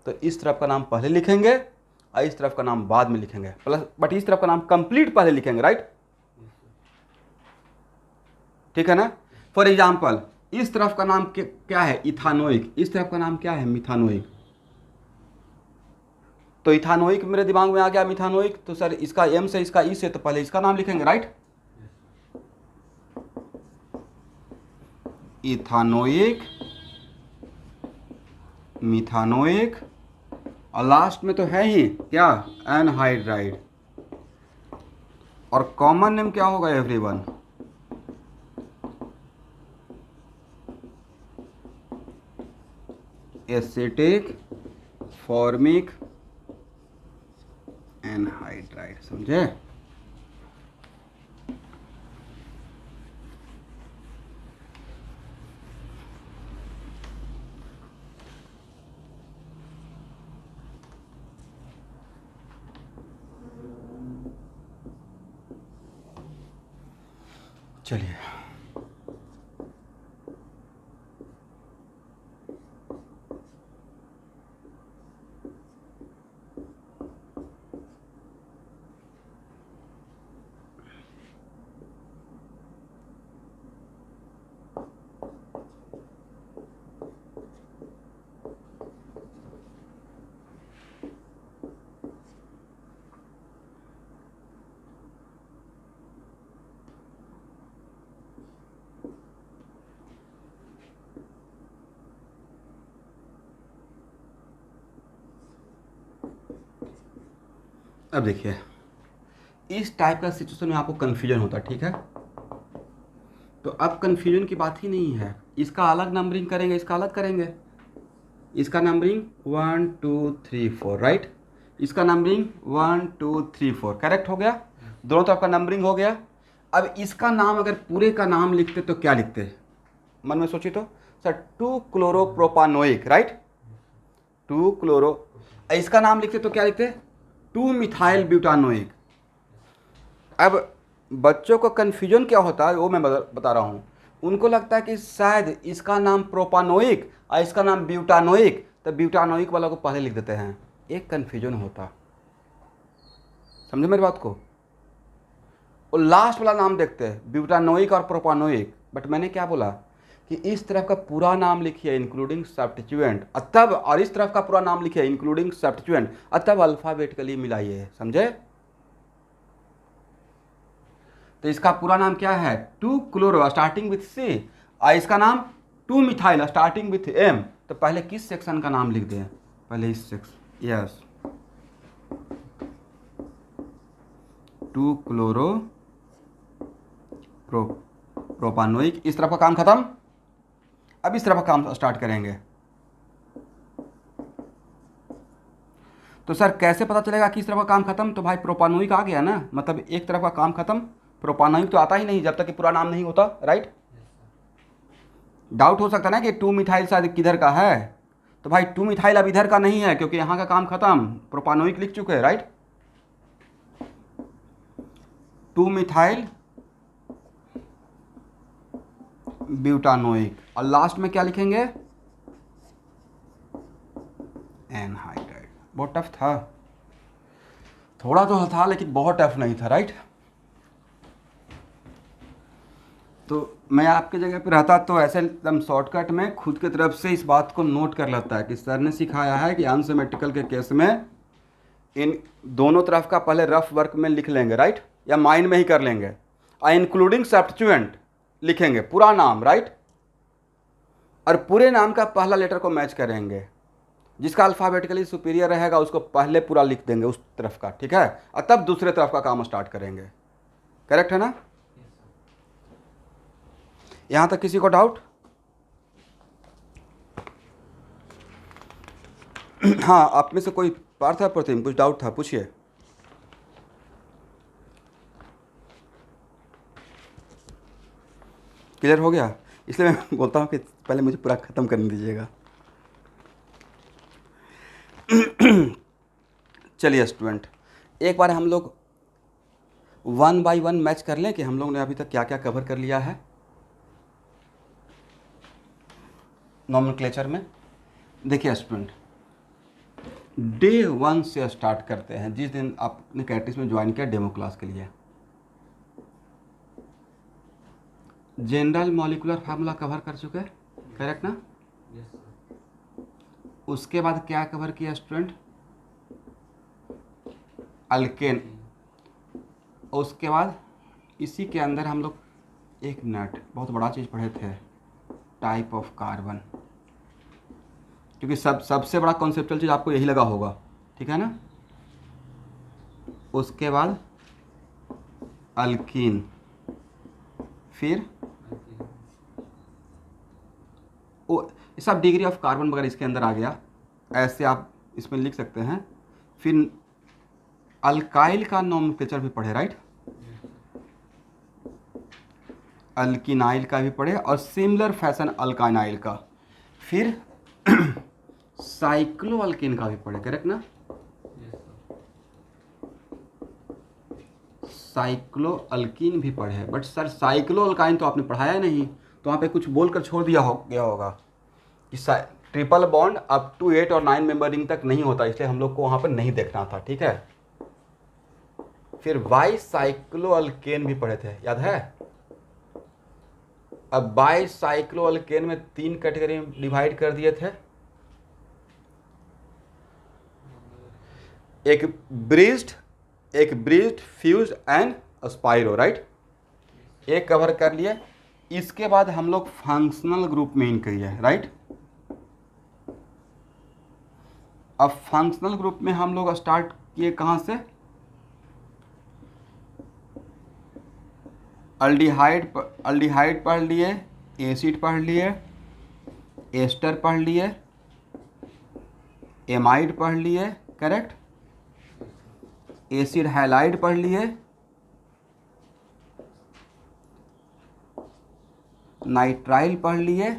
तो इस तरफ का नाम पहले लिखेंगे और इस तरफ का नाम बाद में लिखेंगे, प्लस बट इस तरफ का नाम कंप्लीट पहले लिखेंगे, राइट, ठीक है ना। फॉर एग्जाम्पल, इस तरफ का नाम क्या है, इथानोइक, इस तरफ का नाम क्या है, मिथानोइक। तो इथानोइक मेरे दिमाग में आ गया, मिथानोइक, तो सर इसका एम से, इसका ई से, तो पहले इसका नाम लिखेंगे, राइट। इथानोइक, मिथानोइक, और लास्ट में तो है ही क्या, एनहाइड्राइड। और कॉमन नेम क्या होगा एवरीवन, एसिटिक फॉर्मिक एनहाइड्राइड, समझे। चलिए, अब देखिए, इस टाइप का सिचुएशन में आपको कन्फ्यूजन होता है, ठीक है। तो अब कन्फ्यूजन की बात ही नहीं है, इसका अलग नंबरिंग करेंगे, इसका अलग करेंगे। इसका नंबरिंग 1 2 3 4, राइट, इसका नंबरिंग 1 2 3 4, करेक्ट हो गया, दोनों तरफ का नंबरिंग हो गया। अब इसका नाम अगर पूरे का नाम लिखते तो क्या लिखते, मन में सोचिए तो, सर 2 क्लोरोप्रोपानोइक, राइट, 2 क्लोरो, इसका नाम लिखते तो क्या लिखते, 2 मिथाइल ब्यूटानोइक। अब बच्चों को कन्फ्यूजन क्या होता है वो मैं बता रहा हूँ। उनको लगता है कि शायद इसका नाम प्रोपानोइक और इसका नाम ब्यूटानोइक, तो ब्यूटानोइक वाला को पहले लिख देते हैं, एक कन्फ्यूजन होता, समझे मेरी बात को। और लास्ट वाला नाम देखते हैं, ब्यूटानोइक और प्रोपानोइक, बट मैंने क्या बोला कि इस तरफ का पूरा नाम लिखिए इंक्लूडिंग सब्स्टिट्यूएंट, तब, और इस तरफ का पूरा नाम लिखिए इंक्लूडिंग सब्स्टिट्यूएंट, तब अल्फाबेटिकली मिलाइए, समझे। तो इसका पूरा नाम क्या है? 2 क्लोरो स्टार्टिंग विथ सी। और इसका नाम 2 मिथाइल स्टार्टिंग विथ एम। तो पहले किस सेक्शन का नाम लिख दें? पहले इस सेक्शन, यस, 2 क्लोरो प्रोपानोइक। इस तरफ का काम खत्म। अब इस तरफ का काम स्टार्ट करेंगे। तो सर कैसे पता चलेगा कि इस तरफ का काम खत्म? तो भाई प्रोपानोइक आ गया ना, मतलब एक तरफ का काम खत्म। प्रोपानोइक तो आता ही नहीं जब तक कि पूरा नाम नहीं होता, राइट। डाउट हो सकता है ना कि 2 मिथाइल शायद किधर का है। तो भाई 2 मिथाइल अब इधर का नहीं है क्योंकि यहाँ का काम खत्म, प्रोपानोइक लिख चुके हैं, राइट। 2 methyl butanoic. और लास्ट में क्या लिखेंगे? एनहाइड्राइड। बहुत टफ था, थोड़ा तो था लेकिन बहुत टफ नहीं था, राइट। तो मैं आपके जगह पे रहता तो ऐसे एकदम शॉर्टकट में खुद की तरफ से इस बात को नोट कर लेता है कि सर ने सिखाया है कि अनसिमेट्रिकल के केस में इन दोनों तरफ का पहले रफ वर्क में लिख लेंगे, राइट, या माइंड में ही कर लेंगे। और इंक्लूडिंग सब्स्टिट्यूएंट लिखेंगे पूरा नाम, राइट, और पूरे नाम का पहला लेटर को मैच करेंगे। जिसका अल्फ़ाबेटिकली सुपीरियर रहेगा उसको पहले पूरा लिख देंगे उस तरफ का, ठीक है, और तब दूसरे तरफ का काम स्टार्ट करेंगे। करेक्ट है ना? यहां तक किसी को डाउट? हाँ, आप में से कोई पार्थ है, प्रतिम, कुछ डाउट था, पूछिए। क्लियर हो गया? इसलिए मैं बोलता हूँ कि पहले मुझे पूरा ख़त्म करने दीजिएगा। चलिए स्टूडेंट, एक बार हम लोग 1 बाय 1 मैच कर लें कि हम लोग ने अभी तक क्या क्या कवर कर लिया है नॉमेनक्लेचर में। देखिए स्टूडेंट, डे 1 से स्टार्ट करते हैं, जिस दिन आपने कैटिस में ज्वाइन किया डेमो क्लास के लिए। जनरल मॉलिक्यूलर फार्मूला कवर कर चुके हैं, करेक्ट ना? उसके बाद क्या कवर किया स्टूडेंट? अल्केन। उसके बाद इसी के अंदर हम लोग एक नट बहुत बड़ा चीज़ पढ़े थे, टाइप ऑफ कार्बन, क्योंकि सबसे बड़ा कॉन्सेप्चुअल चीज़ आपको यही लगा होगा, ठीक है ना। उसके बाद अल्कीन, फिर ये सब डिग्री ऑफ कार्बन वगैरह इसके अंदर आ गया, ऐसे आप इसमें लिख सकते हैं। फिर अल्काइल का नॉमेनक्लेचर भी पढ़े, राइट, अल्किनाइल का भी पढ़े और सिमिलर फैशन अल्काइनाइल का। फिर साइक्लो अल्किन का भी पढ़े, करेक्ट ना? साइक्लो अल्किन भी पढ़े, बट सर साइक्लो अल्काइन तो आपने पढ़ाया नहीं, तो वहाँ पे कुछ बोलकर छोड़ दिया गया होगा कि ट्रिपल बॉन्ड अप टू 8 और 9 मेंबरिंग तक नहीं होता, इसलिए हम लोग को वहाँ पर नहीं देखना था, ठीक है। फिर बाई साइक्लो अल्केन भी पढ़े थे, याद है? अब बाई साइक्लो अल्केन में 3 कैटेगरी में डिवाइड कर दिए थे, एक bridged, fused and spiro, right, एक कवर कर लिए। इसके बाद हम लोग फंक्शनल ग्रुप में इन किए, राइट। अब फंक्शनल ग्रुप में हम लोग स्टार्ट किए कहाँ से? अल्डिहाइड पढ़ लिए, एसिड पढ़ लिए, एस्टर पढ़ लिए, एमाइड पढ़ लिए, करेक्ट, एसिड हैलाइड पढ़ लिए, नाइट्राइल पढ़ लिए,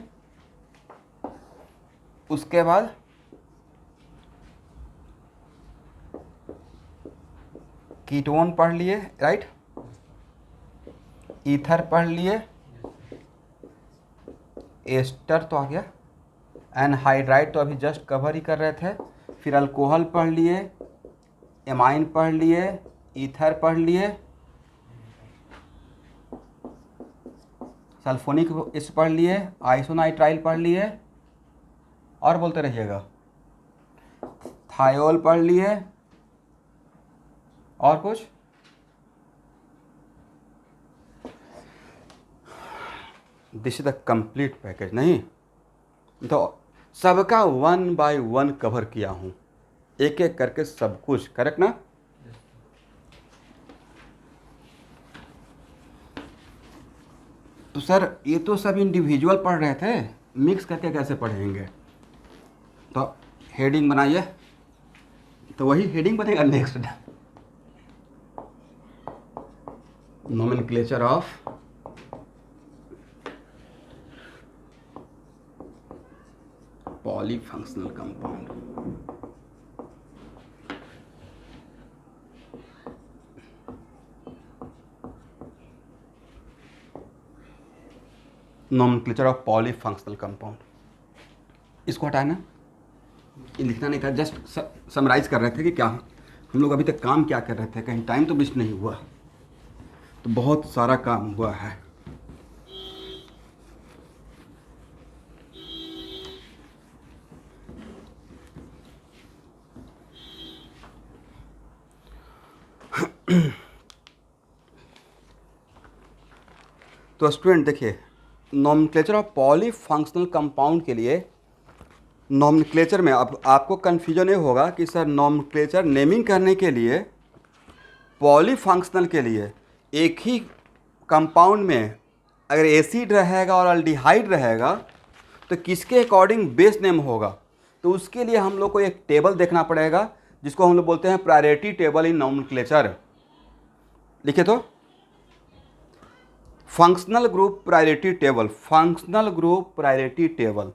उसके बाद कीटोन पढ़ लिए, राइट, ईथर पढ़ लिए, एस्टर तो आ गया, एनहाइड्राइड तो अभी जस्ट कवर ही कर रहे थे। फिर अल्कोहल पढ़ लिए, एमाइन पढ़ लिए, ईथर पढ़ लिए, सल्फोनिक एसिड पढ़ लिए, आइसोनाइट्राइल पढ़ लिए, और बोलते रहिएगा, थायोल पढ़ लिए, और कुछ this is the complete package, नहीं तो सबका 1 बाय 1 कवर किया हूँ, एक एक करके सब कुछ, करेक्ट ना। तो सर ये तो सब इंडिविजुअल पढ़ रहे थे, मिक्स करके कैसे पढ़ेंगे। तो हेडिंग बनाइए, तो वही हेडिंग बनेगा next. Nomenclature of polyfunctional compound. Nomenclature of polyfunctional compound, इसको हटाना, ये लिखना नहीं था, जस्ट समराइज कर रहे थे कि क्या हम लोग अभी तक काम क्या कर रहे थे, कहीं टाइम तो वेस्ट नहीं हुआ। तो बहुत सारा काम हुआ है। तो स्टूडेंट देखिए, नोमेनक्लेचर ऑफ पॉलीफंक्शनल कंपाउंड के लिए नोमेनक्लेचर में अब आपको कन्फ्यूजन ये होगा कि सर नोमेनक्लेचर नेमिंग करने के लिए पॉलीफंक्शनल के लिए एक ही कंपाउंड में अगर एसिड रहेगा और अल्डिहाइड रहेगा तो किसके अकॉर्डिंग बेस नेम होगा। तो उसके लिए हम लोग को एक टेबल देखना पड़ेगा जिसको हम लोग बोलते हैं प्रायोरिटी टेबल इन नोमेनक्लेचर। लिखे तो functional group priority table, functional group priority table.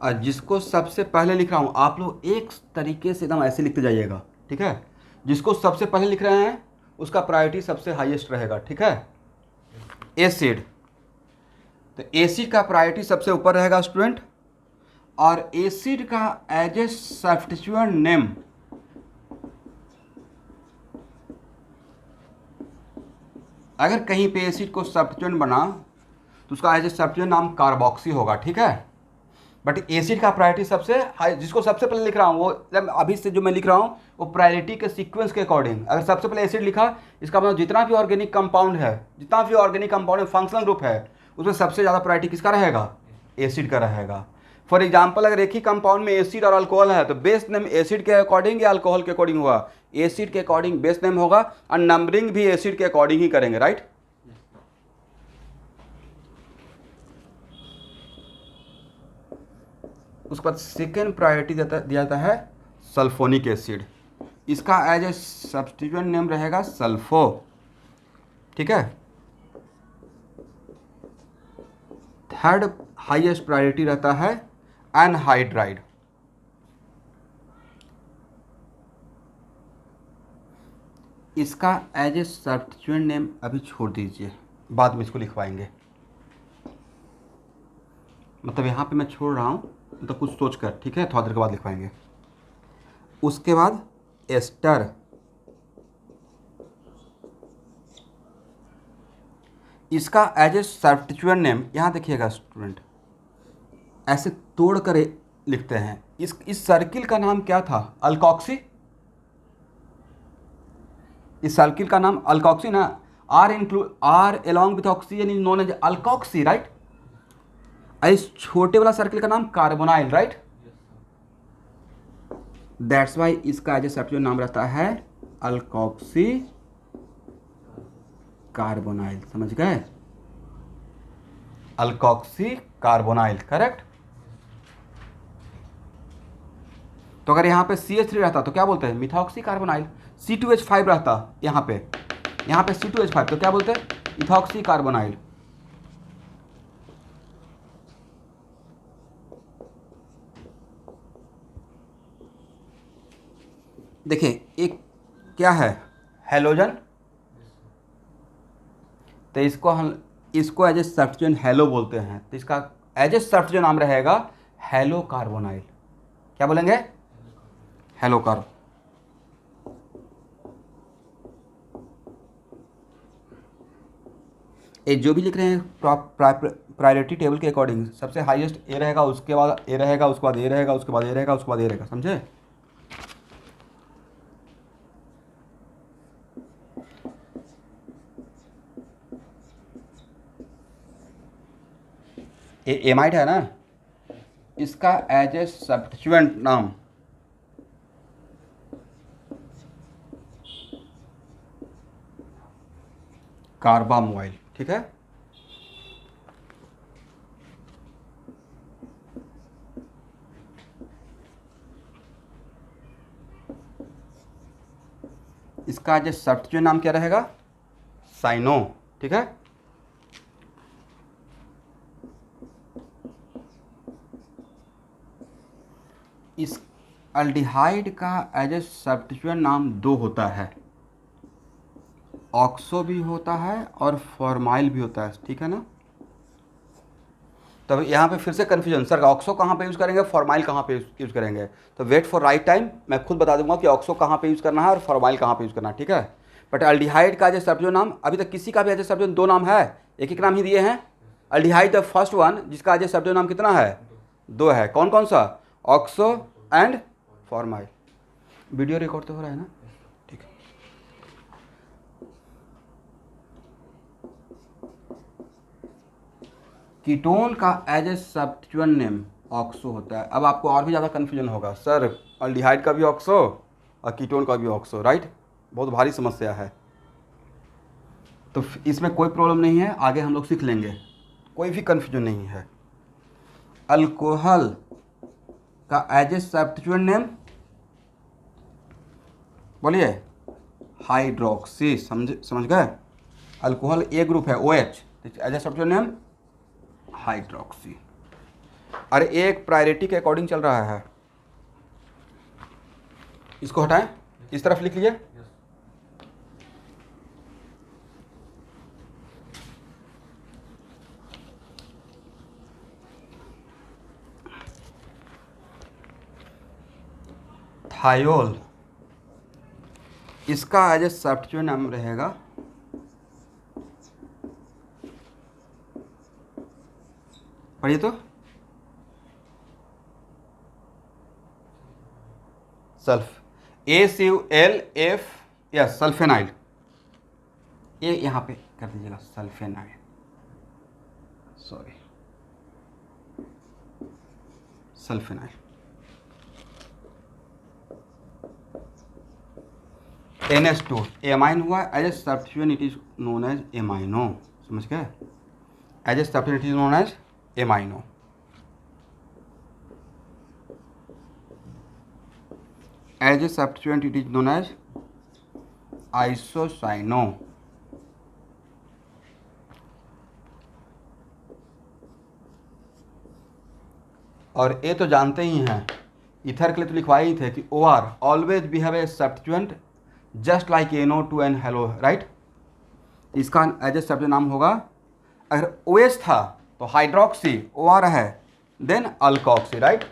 और जिसको सबसे पहले लिख रहा हूँ आप लोग एक तरीके से एकदम ऐसे लिखते जाइएगा, ठीक है। जिसको सबसे पहले लिख रहे हैं उसका प्रायोरिटी सबसे हाईएस्ट रहेगा, ठीक है। एसिड, तो एसिड का प्रायोरिटी सबसे ऊपर रहेगा स्टूडेंट। और एसिड का एज ए सब्स्टिट्यूएंट नेम अगर कहीं पे एसिड को सब्स्टिट्यूएंट बना तो उसका एज ए सब्स्टिट्यूएंट नाम कार्बोक्सी होगा, ठीक है। बट एसिड का प्रायोरिटी सबसे हाई, जिसको सबसे पहले लिख रहा हूँ वो अभी से जो मैं लिख रहा हूँ वो प्रायोरिटी के सीक्वेंस के अकॉर्डिंग, अगर सबसे पहले एसिड लिखा इसका मतलब जितना भी ऑर्गेनिक कंपाउंड है, जितना भी ऑर्गेनिक कंपाउंड फंक्शनल ग्रुप है उसमें सबसे ज़्यादा प्रायोरिटी किसका रहेगा, एसिड का रहेगा। फॉर एग्जाम्पल अगर एक ही कंपाउंड में एसिड और अल्कोहल है तो बेस नेम एसिड के अकॉर्डिंग या अल्कोहल के अकॉर्डिंग हुआ, एसिड के अकॉर्डिंग बेस नेम होगा और नंबरिंग भी एसिड के अकॉर्डिंग ही करेंगे, राइट। उसके बाद सेकेंड प्रायोरिटी दिया जाता है सल्फोनिक एसिड, इसका एज ए सब्स्टिट्यूएंट नेम रहेगा सल्फो, ठीक है। थर्ड हाईएस्ट प्रायोरिटी रहता है एनहाइड्राइड, इसका एज ए सब्स्टिट्यूएंट नेम अभी छोड़ दीजिए, बाद में इसको लिखवाएंगे, मतलब यहाँ पे मैं छोड़ रहा हूँ तो कुछ सोच कर, ठीक है, थोड़ा देर के बाद लिखवाएंगे। उसके बाद एस्टर, इसका एज ए सब्स्टिट्यूएंट नेम यहाँ देखिएगा स्टूडेंट, ऐसे तोड़ कर लिखते हैं। इस सर्किल का नाम क्या था, अल्कोक्सी, इस सर्किल का नाम अल्कोक्सी ना, R along with oxygen is known as alkoxy, right. इस छोटे वाला सर्किल का नाम कार्बोनाइल, राइट। दैट्स वाई इसका एज ए सब्स्टिट्यूएंट नाम रहता है अल्कोक्सी कार्बोनाइल, समझ गए, अल्कोक्सी कार्बोनाइल, करेक्ट। तो अगर यहाँ पे CH3 रहता तो क्या बोलते हैं, मिथॉक्सी कार्बोनाइल। C2H5 रहता यहाँ पे C2H5 तो क्या बोलते हैं, इथॉक्सी कार्बोनाइल। देखिए एक क्या है, हेलोजन, तो इसको एज ए सब्स्टिट्यूएंट हेलो बोलते हैं, तो इसका एज ए सब्स्टिट्यूएंट नाम रहेगा हेलो कार्बोनाइल। क्या बोलेंगे? Hello carb. ये जो भी लिख रहे हैं प्रायोरिटी टेबल के अकॉर्डिंग, सबसे हाईएस्ट ए रहेगा, उसके बाद ए रहेगा, उसके बाद ए रहेगा, उसके बाद ए रहेगा, उसके बाद ए रहेगा, समझे? ये एमाइड है ना, इसका एज ए सब्स्टिट्यूएंट नाम कार्बामोइल, ठीक है। इसका एज ए सब्स्टिट्यूएंट नाम क्या रहेगा? साइनो, ठीक है। इस अल्डिहाइड का एज ए सब्स्टिट्यूएंट नाम दो होता है, ऑक्सो भी होता है और फॉर्माइल भी होता है, ठीक है ना। तब यहाँ पे फिर से कन्फ्यूजन, सर ऑक्सो कहाँ पे यूज़ करेंगे, फॉर्माइल कहाँ पे यूज़ करेंगे? तो वेट फॉर राइट टाइम, मैं खुद बता दूंगा कि ऑक्सो कहाँ पे यूज़ करना है और फॉर्माइल कहाँ पे यूज़ करना है, ठीक है। बट अल्डिहाइड का एज ए सब्स्टिट्यूएंट नाम, अभी तक किसी का भी एज ए सब्स्टिट्यूएंट दो नाम है, एक एक नाम ही दिए हैं। अल्डिहाइड द फर्स्ट वन, जिसका एज ए सब्स्टिट्यूएंट नाम कितना है? दो है। कौन कौन सा? Oxo and formyl. Video record तो हो रहा है ना, ठीक है। कीटोन का as a substituent name oxo होता है। अब आपको और भी ज़्यादा कन्फ्यूजन होगा, सर अल्डिहाइड का भी ऑक्सो और कीटोन का भी ऑक्सो, राइट? बहुत भारी समस्या है। तो इसमें कोई प्रॉब्लम नहीं है, आगे हम लोग सीख लेंगे, कोई भी कन्फ्यूजन नहीं है। अल्कोहल का एज ए सब्स्टिट्यूएंट नेम बोलिए, हाइड्रोक्सी, समझ गए? अल्कोहल ए ग्रुप है OH, as a substituent name hydroxy. अरे एक प्रायोरिटी के अकॉर्डिंग चल रहा है, इसको हटाएं, इस तरफ लिख लीजिए। थायोल, इसका एज ए सब्स्टिट्यूएंट नाम रहेगा पढ़िए तो, सल्फ, AClF, यस सल्फेनाइल। ये यहाँ पे कर दीजिएगा sulfenyl, sorry sulfenyl. NH2 amine हुआ, as a substituent it is known as amino, समझ गए? As a substituent it is known as amino. As a substituent it is known as isocyano. और ये तो जानते ही हैं, इथर के लिए तो लिखवाए ही थे कि OR always behave A substituent just like NO2 and hello, right? इसका एज ए सब्स्टिट्यूएंट नाम होगा, अगर OH था तो हाइड्रोक्सी, OR है, देन अल्कोक्सी, राइट?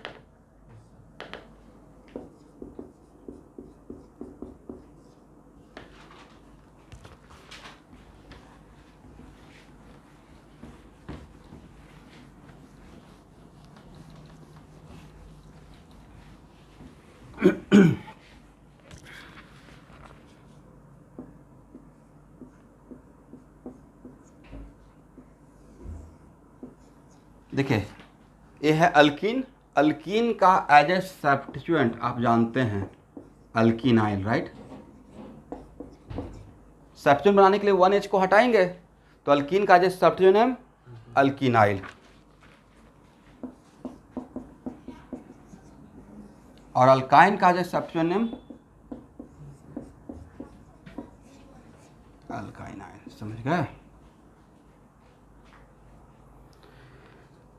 देखिए ये है अल्कीन, अल्कीन का एज ए सब्स्टिट्यूएंट आप जानते हैं अल्कीनाइल, राइट? सब्स्टिट्यूएंट बनाने के लिए 1H को हटाएंगे, तो अल्कीन का एज ए सब्स्टिट्यूएंट नेम अल्कीनाइल, और अल्काइन का एज ए सब्स्टिट्यूएंट नेम अल्काइनाइल, समझ गए?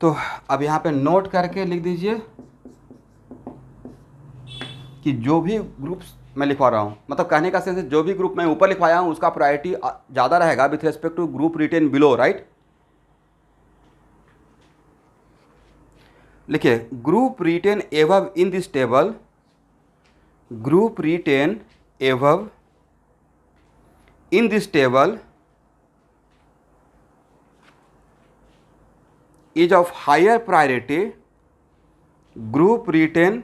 तो अब यहाँ पे नोट करके लिख दीजिए कि जो भी ग्रुप्स मैं लिखवा रहा हूँ, मतलब कहने का सेंस है जो भी ग्रुप मैं ऊपर लिखवाया हूँ उसका प्रायोरिटी ज़्यादा रहेगा with respect to group written below, right. लिखिए group written above in this table, group written above in this table is of higher priority, group written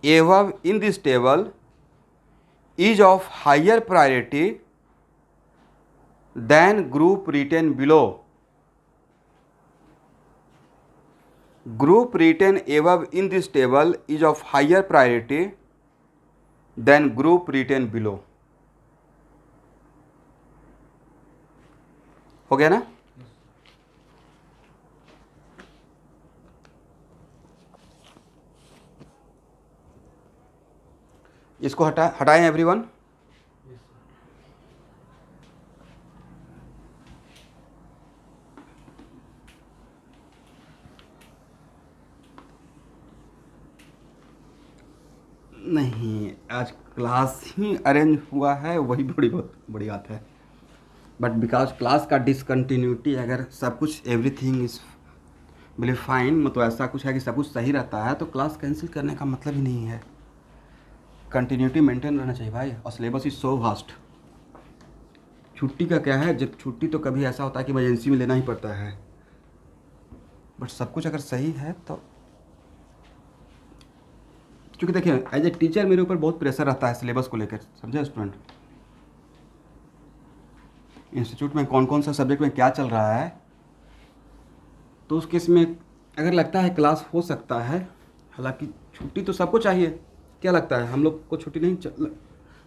above in this table is of higher priority than group written below. Group written above in this table is of higher priority than group written below. हो गया ना? इसको हटाएं एवरीवन। नहीं, आज क्लास ही अरेंज हुआ है, वही बहुत बड़ी बात है। बट बिकॉज क्लास का डिसकंटिन्यूटी, अगर सब कुछ एवरीथिंग इज बिलीव फाइन, मतलब ऐसा कुछ है कि सब कुछ सही रहता है तो क्लास कैंसिल करने का मतलब ही नहीं है। कंटिन्यूटी मेंटेन रहना चाहिए भाई, और सिलेबस इज सो वास्ट। छुट्टी का क्या है, जब छुट्टी तो कभी ऐसा होता है कि इमरजेंसी में लेना ही पड़ता है, बट सब कुछ अगर सही है तो, क्योंकि देखिए एज ए टीचर मेरे ऊपर बहुत प्रेशर रहता है सिलेबस को लेकर, समझे स्टूडेंट। इंस्टीट्यूट में कौन कौन सा सब्जेक्ट में क्या चल रहा है, तो उस केस में अगर लगता है क्लास हो सकता है, हालांकि छुट्टी तो सबको चाहिए, क्या लगता है हम लोग को छुट्टी नहीं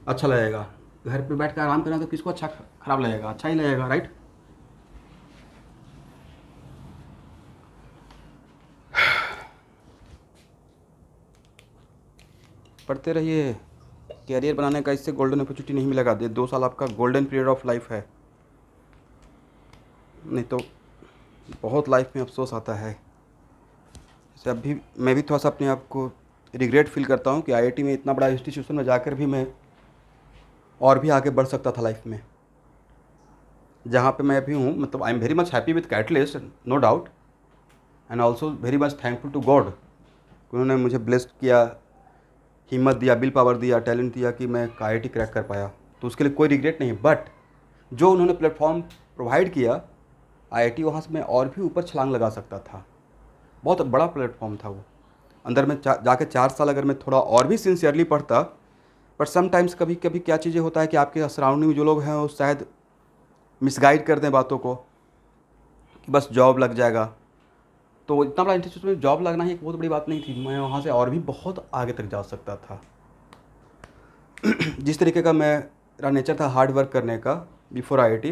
अच्छा लगेगा? घर पे बैठ कर आराम करना तो किसको अच्छा खराब लगेगा? अच्छा ही लगेगा, राइट। पढ़ते रहिए, कैरियर बनाने का इससे गोल्डन अपॉर्चुनिटी नहीं मिलेगा। 2 साल आपका गोल्डन पीरियड ऑफ लाइफ है, नहीं तो बहुत लाइफ में अफसोस आता है। जैसे अभी मैं भी थोड़ा सा अपने आप को रिग्रेट फील करता हूँ कि आईआईटी में इतना बड़ा इंस्टीट्यूशन में जाकर भी मैं और भी आगे बढ़ सकता था लाइफ में, जहाँ पे मैं अभी हूँ। मतलब I am very much happy with catalyst, no doubt, and also very much thankful to God, उन्होंने मुझे ब्लेस्ड किया, हिम्मत दिया, विल पावर दिया, टैलेंट दिया कि मैं आईआईटी क्रैक कर पाया, तो उसके लिए कोई रिग्रेट नहीं। बट जो उन्होंने प्लेटफॉर्म प्रोवाइड किया, आईआईटी वहाँ से मैं और भी ऊपर छलांग लगा सकता था। बहुत बड़ा प्लेटफॉर्म था वो। अंदर में जाके 4 साल अगर मैं थोड़ा और भी सिंसियरली पढ़ता, बट समटाइम्स कभी कभी क्या चीज़ें होता है कि आपके सराउंडिंग में जो लोग हैं वो शायद मिसगाइड कर दें बातों को कि बस जॉब लग जाएगा। तो इतना बड़ा इंस्टीट्यूट में जॉब लगना ही एक बहुत बड़ी बात नहीं थी, मैं वहाँ से और भी बहुत आगे तक जा सकता था। जिस तरीके का मेरा नेचर था हार्ड वर्क करने का बिफोर आईआईटी,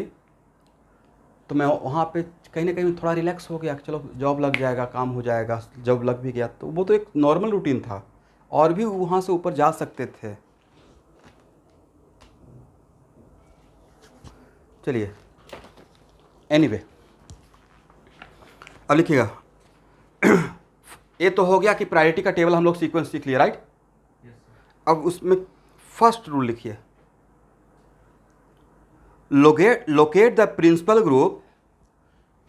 तो मैं वहाँ पे कहीं ना कहीं थोड़ा रिलैक्स हो गया कि चलो जॉब लग जाएगा, काम हो जाएगा। जॉब लग भी गया तो वो तो एक नॉर्मल रूटीन था, और भी वहाँ से ऊपर जा सकते थे। चलिए एनीवे, अब लिखिएगा। ये तो हो गया कि प्रायोरिटी का टेबल हम लोग सीक्वेंस सीख लिए, राइट। अब उसमें फर्स्ट रूल लिखिए, locate the principal group,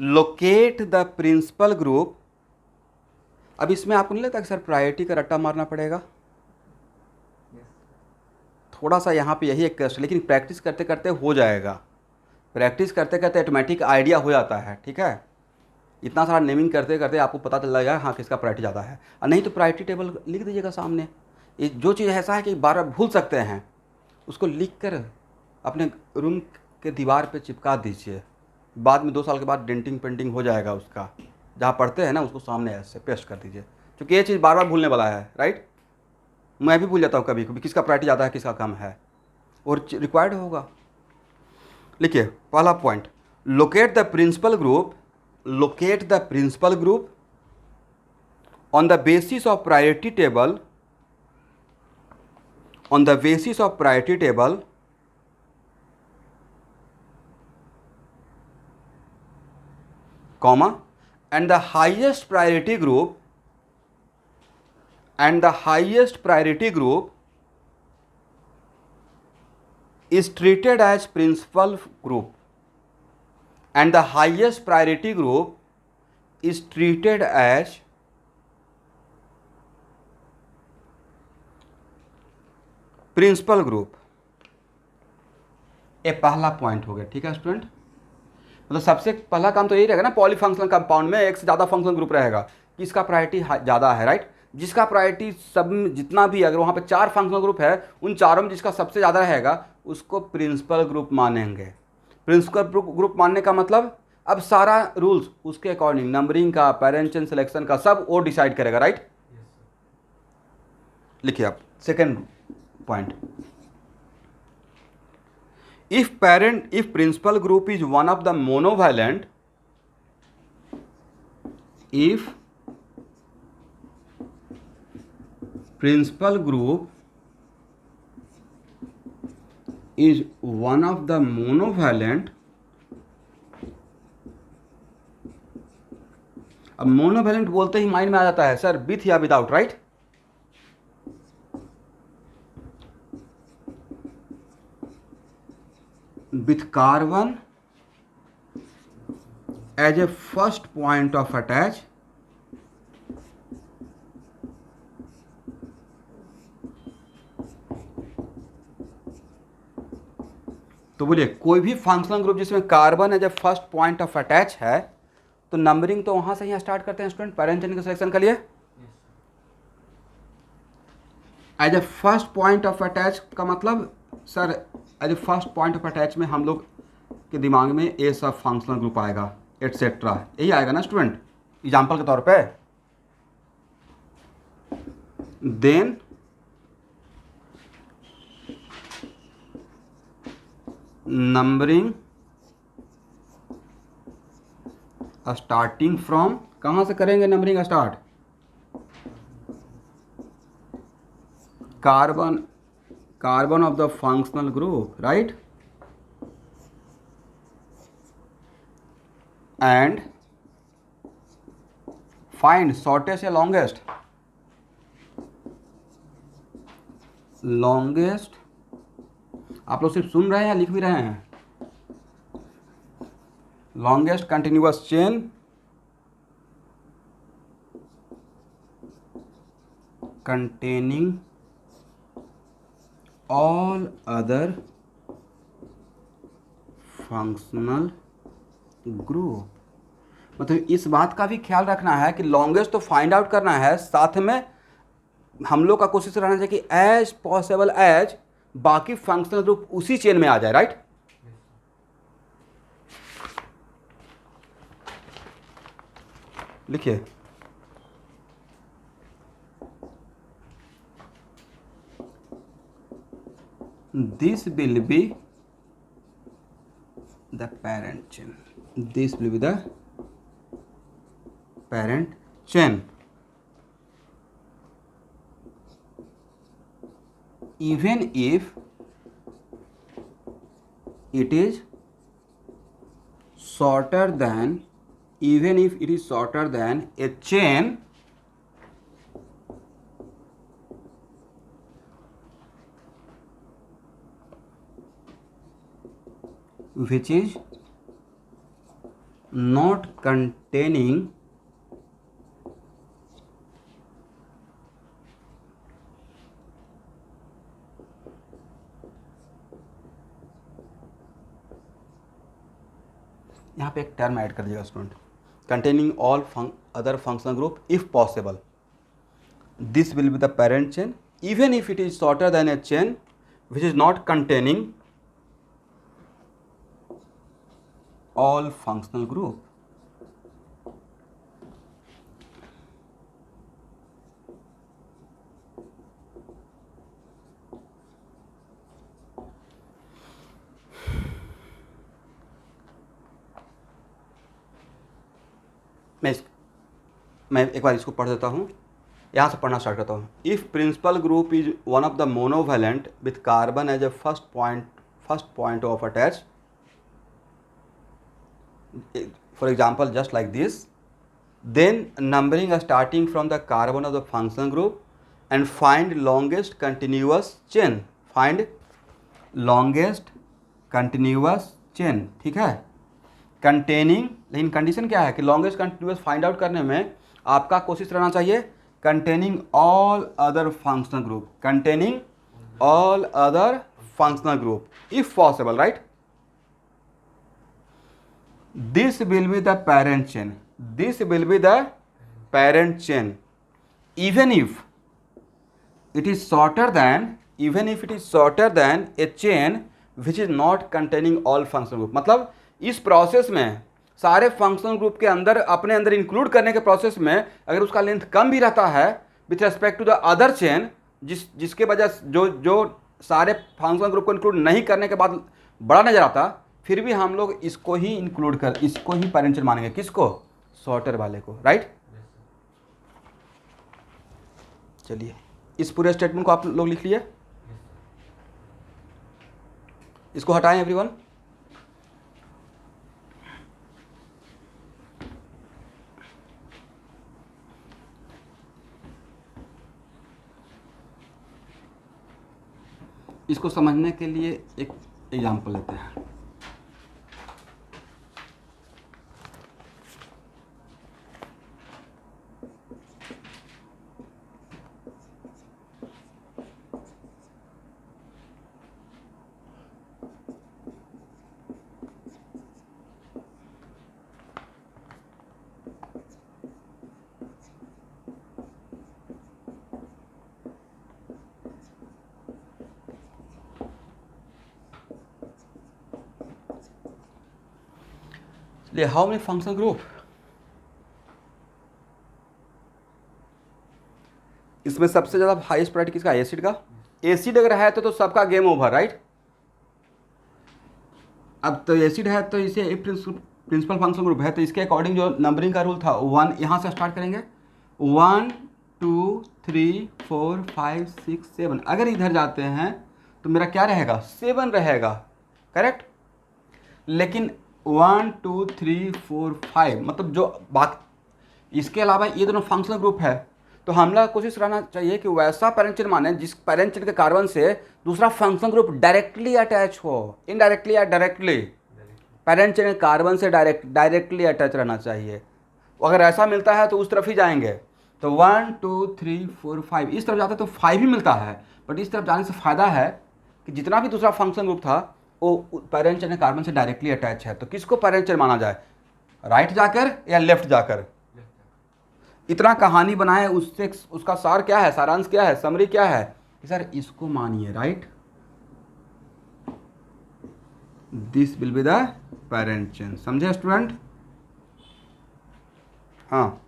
locate the principal group. अब इसमें आपको नहीं लगता कि सर प्रायोरिटी का रट्टा मारना पड़ेगा? थोड़ा सा यहाँ पे यही एक कष्ट, लेकिन प्रैक्टिस करते करते हो जाएगा। प्रैक्टिस करते करते ऑटोमेटिक आइडिया हो जाता है, ठीक है। इतना सारा नेमिंग करते करते आपको पता चल जाएगा हाँ किसका प्रायोरिटी ज़्यादा है, और नहीं तो प्रायोरिटी टेबल लिख दीजिएगा सामने। जो चीज़ ऐसा है कि बार बार भूल सकते हैं, उसको लिख कर अपने रूम के दीवार पे चिपका दीजिए। बाद में 2 साल के बाद डेंटिंग पेंटिंग हो जाएगा उसका, जहाँ पढ़ते हैं ना उसको सामने ऐसे पेस्ट कर दीजिए, क्योंकि ये चीज़ बार बार भूलने वाला है, राइट। मैं भी भूल जाता हूँ कभी कभी किसका प्रायोरिटी ज़्यादा है किसका कम है, और रिक्वायर्ड होगा। लिखिए पहला point, locate the principal group, locate the principal group on the basis of priority table, on the basis of priority table, comma, and the highest priority group, and the highest priority group is treated as principal group, and the highest priority group is treated as principal group. ये पहला पॉइंट हो गया, ठीक है स्टूडेंट। मतलब सबसे पहला काम तो यही रहेगा ना, पॉलीफंक्शनल कंपाउंड में एक से ज़्यादा फंक्शनल ग्रुप रहेगा, किसका प्रायोरिटी ज़्यादा है, राइट। जिसका प्रायोरिटी सब जितना भी, अगर वहाँ पे 4 फंक्शनल ग्रुप है, उन चारों में जिसका सबसे ज़्यादा रहेगा उसको प्रिंसिपल ग्रुप मानेंगे। प्रिंसिपल ग्रुप मानने का मतलब अब सारा रूल्स उसके अकॉर्डिंग, नंबरिंग का, पेरेंट चेन सिलेक्शन का, सब वो डिसाइड करेगा, राइट। लिखिए आप second point, if principal group is one of the monovalent, if principal group is one of the monovalent, अब मोनोवैलेंट बोलते ही माइंड में आ जाता है सर विथ या without, right. with carbon as a first point of attach, तो बोलिए कोई भी फंक्शनल ग्रुप जिसमें carbon as a first point of attach है, तो नंबरिंग तो वहां से ही स्टार्ट करते हैं स्टूडेंट, पेरेंट चेन के सिलेक्शन के लिए। As a first point of attach का मतलब sir, as a first point of attach में हम लोग के दिमाग में ये सब फंक्शनल ग्रुप आएगा एटसेट्रा, यही आएगा ना स्टूडेंट, एग्जाम्पल के तौर पे। देन नंबरिंग स्टार्टिंग फ्रॉम, कहां से करेंगे numbering start, carbon of the functional group, right, and find shortest या लॉन्गेस्ट, आप लोग सिर्फ सुन रहे हैं या लिख भी रहे हैं, longest continuous chain containing all other functional group। मतलब इस बात का भी ख्याल रखना है कि लॉन्गेस्ट तो फाइंड आउट करना है, साथ में हम लोग का कोशिश रहना चाहिए कि एज पॉसिबल एज बाकी फंक्शनल ग्रुप उसी चेन में आ जाए, राइट। लिखिए this will be the parent chain, this will be the parent chain, even if it is shorter than a chain which is not containing यहाँ पे एक टर्म ऐड कर दीजिएगा student, containing all other functional group if possible, this will be the parent chain even if it is shorter than a chain which is not containing all functional group। मैं एक बार इसको पढ़ देता हूँ, यहाँ से पढ़ना स्टार्ट करता हूँ। If principal group is one of the monovalent with carbon as a first point of attach, for example just like this, then numbering starting from the carbon of the functional group and find longest continuous chain, find longest continuous chain, ठीक है, कंटेनिंग, लेकिन कंडीशन क्या है कि लॉन्गेस्ट कंटिन्यूअस फाइंड आउट करने में आपका कोशिश रहना चाहिए containing all other functional group, containing all other functional group if possible, right. This will be the parent chain, this will be the parent chain even if it is shorter than, even if it is shorter than a chain which is not containing all functional group। मतलब इस प्रोसेस में सारे फंक्शनल ग्रुप के अंदर अपने अंदर इंक्लूड करने के प्रोसेस में अगर उसका लेंथ कम भी रहता है with respect to the other chain, जिसके वजह जो सारे फंक्शनल ग्रुप को इंक्लूड नहीं करने के बाद बड़ा नजर आता, फिर भी हम लोग इसको ही इंक्लूड कर, इसको ही पेरेंट चेन मानेंगे, किसको, शॉर्टर वाले को, राइट। चलिए इस पूरे स्टेटमेंट को आप लोग लिख लिए, इसको हटाएं एवरीवन। इसको समझने के लिए एक एग्जांपल लेते हैं। हाउ मेनी फंक्शनल ग्रुप, इसमें सबसे ज्यादा हाईएस्ट प्रायोरिटी किसका, एसिड का। एसिड अगर है तो सबका गेम ओवर, राइट। अब तो एसिड है तो इसे एक प्रिंसिपल फंक्शनल ग्रुप है, तो इसके अकॉर्डिंग जो नंबरिंग का रूल था 1 यहाँ से स्टार्ट करेंगे, 1 2 3 4 5 6 7। अगर इधर जाते हैं तो मेरा क्या रहेगा, 7 रहेगा, करेक्ट। लेकिन 1 2 3 4 5 मतलब जो बाकी, इसके अलावा ये दोनों फंक्शनल ग्रुप है, तो हम लोग कोशिश रहना चाहिए कि वैसा पेरेंट चेन माने जिस पेरेंट चेन के कार्बन से दूसरा फंक्शनल ग्रुप डायरेक्टली अटैच हो, इनडायरेक्टली या डायरेक्टली, पेरेंट चेन कार्बन से डायरेक्टली अटैच रहना चाहिए। अगर ऐसा मिलता है तो उस तरफ ही जाएंगे, तो 1 2 3 4 5 इस तरफ जाते तो 5 ही मिलता है, बट इस तरफ जाने से फ़ायदा है कि जितना भी दूसरा फंक्शनल ग्रुप था वो पेरेंट चेन कार्बन से डायरेक्टली अटैच है। तो किसको पेरेंट चेन माना जाए, राइट जाकर या लेफ्ट जाकर। इतना कहानी बनाए, उससे उसका सार क्या है, सारांश क्या है, समरी क्या है कि सर इसको मानिए, right, this will be the parent chain. समझे स्टूडेंट। हाँ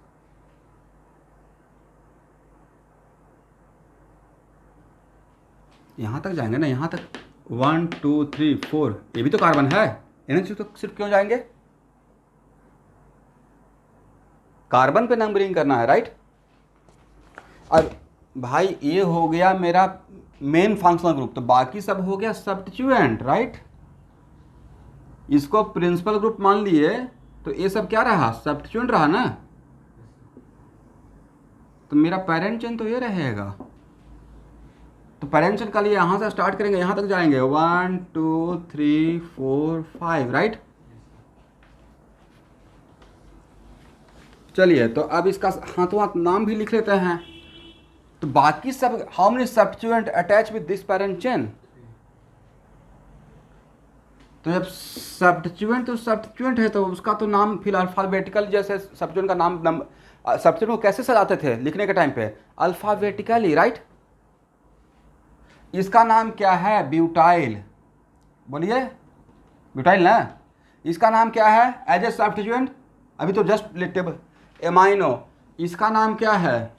यहां तक जाएंगे ना, यहां तक 1 2 3 4 ये भी तो कार्बन है, इन्हें तो सिर्फ क्यों जाएंगे, कार्बन पे नंबरिंग करना है, राइट। अब भाई ये हो गया मेरा मेन फंक्शनल ग्रुप, तो बाकी सब हो गया सब्स्टिट्यूएंट, राइट। इसको प्रिंसिपल ग्रुप मान लिए तो ये सब क्या रहा, सब्स्टिट्यूएंट रहा ना, तो मेरा पेरेंट चेन तो ये रहेगा। तो पेरेंट चेन का लिए यहां से स्टार्ट करेंगे, यहां तक जाएंगे 1 2 3 4 5, राइट। चलिए तो अब इसका हाथों हाथ नाम भी लिख लेते हैं। तो बाकी सब, how many substituent attach with this parent chain, तो जब सब्स्टिट्यूएंट तो सब्स्टिट्यूएंट है तो उसका तो नाम फिर अल्फाबेटिकल, जैसे सब्स्टिट्यूएंट का नाम सब्स्टिट्यूएंट को कैसे सजाते थे लिखने के टाइम पे, अल्फाबेटिकली, राइट। इसका नाम क्या है, ब्यूटाइल, बोलिए ब्यूटाइल ना। इसका नाम क्या है एज ए सब्स्टिट्यूएंट, अभी तो जस्ट टेबल एमाइनो, इसका नाम क्या है,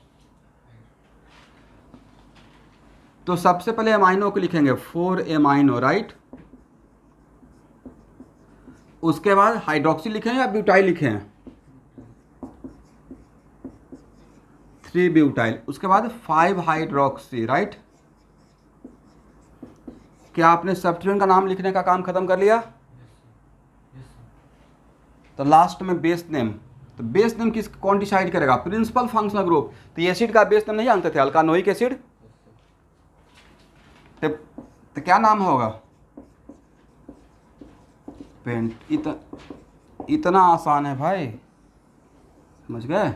तो सबसे पहले एमाइनो को लिखेंगे 4 एमाइनो, राइट। उसके बाद हाइड्रोक्सी लिखें या ब्यूटाइल लिखें, 3 ब्यूटाइल, उसके बाद 5 हाइड्रोक्सी, राइट। क्या आपने सब्स्टिट्यूएंट का नाम लिखने का काम खत्म कर लिया, तो लास्ट में बेस नेम, तो बेस नेम कौन डिसाइड करेगा? Principal functional group. तो ये एसिड का बेस नेम नहीं जानते थे? Alkanoic acid. तो क्या नाम होगा? पेंट। इतना आसान है भाई, समझ गए?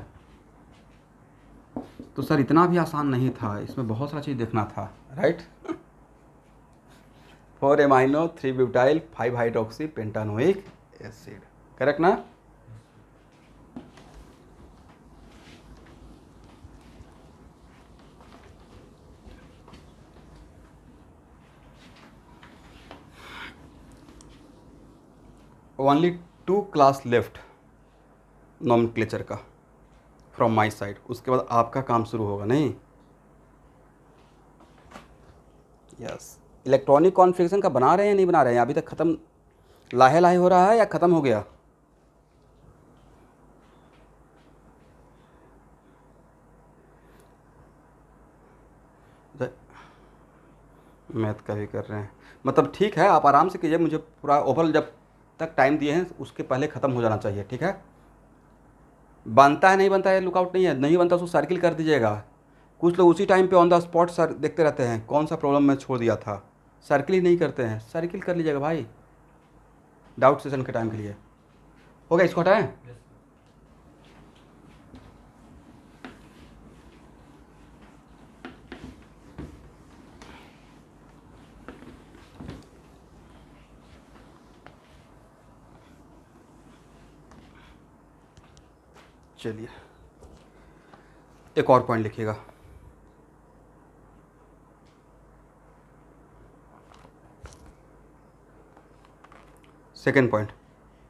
तो सर इतना भी आसान नहीं था, इसमें बहुत सारा चीज़ देखना था, right? 4 amino 3 butyl 5 hydroxy pentanoic acid, correct ना? ओनली 2 क्लास लेफ्ट नॉमेनक्लेचर का फ्रॉम माई साइड, उसके बाद आपका काम शुरू होगा। नहीं, यस। इलेक्ट्रॉनिक कॉन्फ़िगरेशन का बना रहे हैं, नहीं बना रहे हैं? अभी तक ख़त्म, लाहे लाहे हो रहा है या ख़त्म हो गया? मैथ का भी कर रहे हैं, मतलब ठीक है, आप आराम से कीजिए। मुझे पूरा ओवरऑल जब तक टाइम दिए हैं उसके पहले ख़त्म हो जाना चाहिए, ठीक है? बनता है नहीं बनता है लुकआउट नहीं है, नहीं बनता उसको सर्किल कर दीजिएगा। कुछ लोग उसी टाइम पे ऑन द स्पॉट सर देखते रहते हैं, कौन सा प्रॉब्लम मैं छोड़ दिया था, सर्किल ही नहीं करते हैं। सर्किल कर लीजिएगा भाई, डाउट सेशन के टाइम के लिए। हो गया, इसको हटाएं? चलिए एक और पॉइंट लिखिएगा। Second point,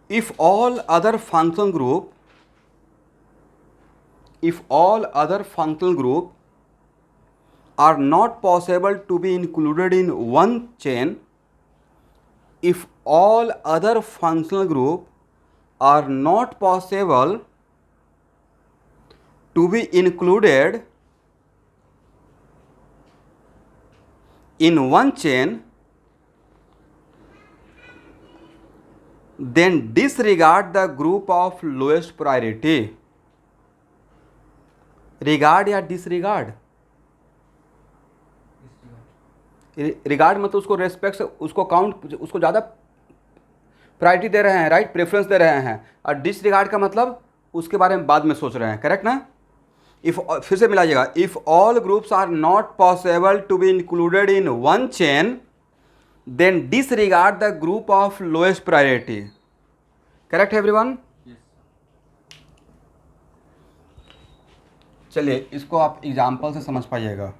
if all other functional group are not possible to be included in one chain, if all other functional group are not possible to be included in one chain, then disregard the group of lowest priority. Regard या डिसरिगार्ड? रिगार्ड मतलब उसको रेस्पेक्ट, उसको काउंट, उसको ज़्यादा प्रायोरिटी दे रहे हैं, राइट? प्रेफरेंस दे रहे हैं। और डिसरिगार्ड का मतलब उसके बारे में बाद में सोच रहे हैं, करेक्ट ना? इफ, फिर से मिलाइएगा, if all groups are not possible to be included in one chain, then disregard the group of lowest priority. Correct है एवरीवन? चलिए इसको आप एग्जाम्पल से समझ पाइएगा।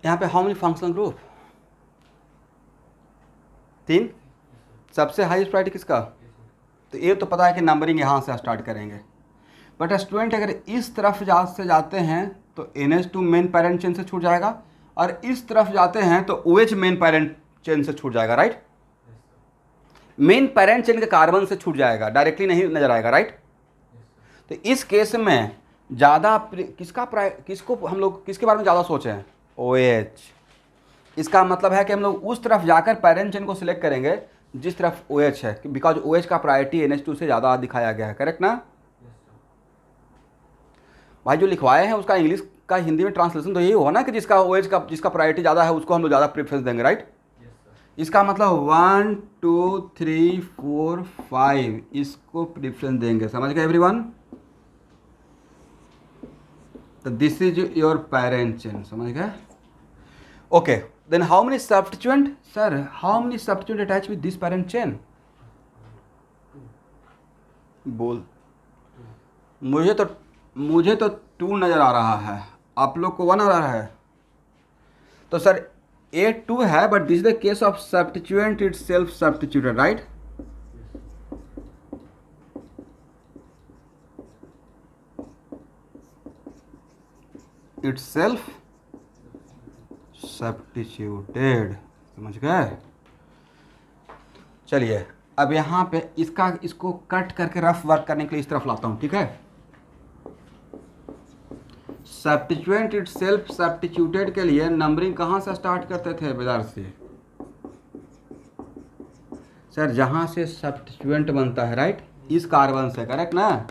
यहाँ पे हाउ मेनी फंक्शनल ग्रुप? 3। सबसे हाईएस्ट प्रायोरिटी किसका? तो ये तो पता है कि नंबरिंग यहाँ से स्टार्ट करेंगे, बट स्टूडेंट अगर इस तरफ जाते हैं तो NH2 मेन पैरेंट चेन से छूट जाएगा, और इस तरफ जाते हैं तो OH मेन पैरेंट चेन से छूट जाएगा, राइट? मेन पैरेंट चेन के कार्बन से छूट जाएगा, डायरेक्टली नहीं नजर आएगा, राइट? तो इस केस में ज़्यादा किसको हम लोग किसके बारे में ज़्यादा सोचे हैं? OH। इसका मतलब है कि हम लोग उस तरफ जाकर पैरेंट चेन को सिलेक्ट करेंगे जिस तरफ OH है, बिकॉज OH का प्रायोरिटी NH2 से ज़्यादा दिखाया गया है, करेक्ट ना? भाई जो लिखवाए हैं उसका इंग्लिश का हिंदी में ट्रांसलेशन तो यही होगा ना कि जिसका OH का जिसका प्रायोरिटी ज़्यादा है उसको हम लोग ज़्यादा प्रेफरेंस देंगे, राइट? इसका मतलब 1 2 3 4 5 इसको प्रेफरेंस देंगे, समझ गए एवरीवन? तो this is your parent chain, समझ गए? Okay, then how many substituent? Sir how many substituent attach with this parent chain? बोल। मुझे तो 2 नज़र आ रहा है, आप लोग को 1 आ रहा है। तो सर A 2 है, but this is the case of substituent it self substituted, right? itself substituted। समझ गए? चलिए अब यहाँ पे इसको कट करके रफ वर्क करने के लिए इस तरफ लाता हूँ, ठीक है। सब्स्टिट्यूएंट इटसेल्फ सब्स्टिट्यूटेड के लिए नंबरिंग कहाँ से स्टार्ट करते थे विद्यार्थी? सर जहाँ से सब्स्टिट्यूएंट बनता है, राइट, इस कार्बन से, करेक्ट ना?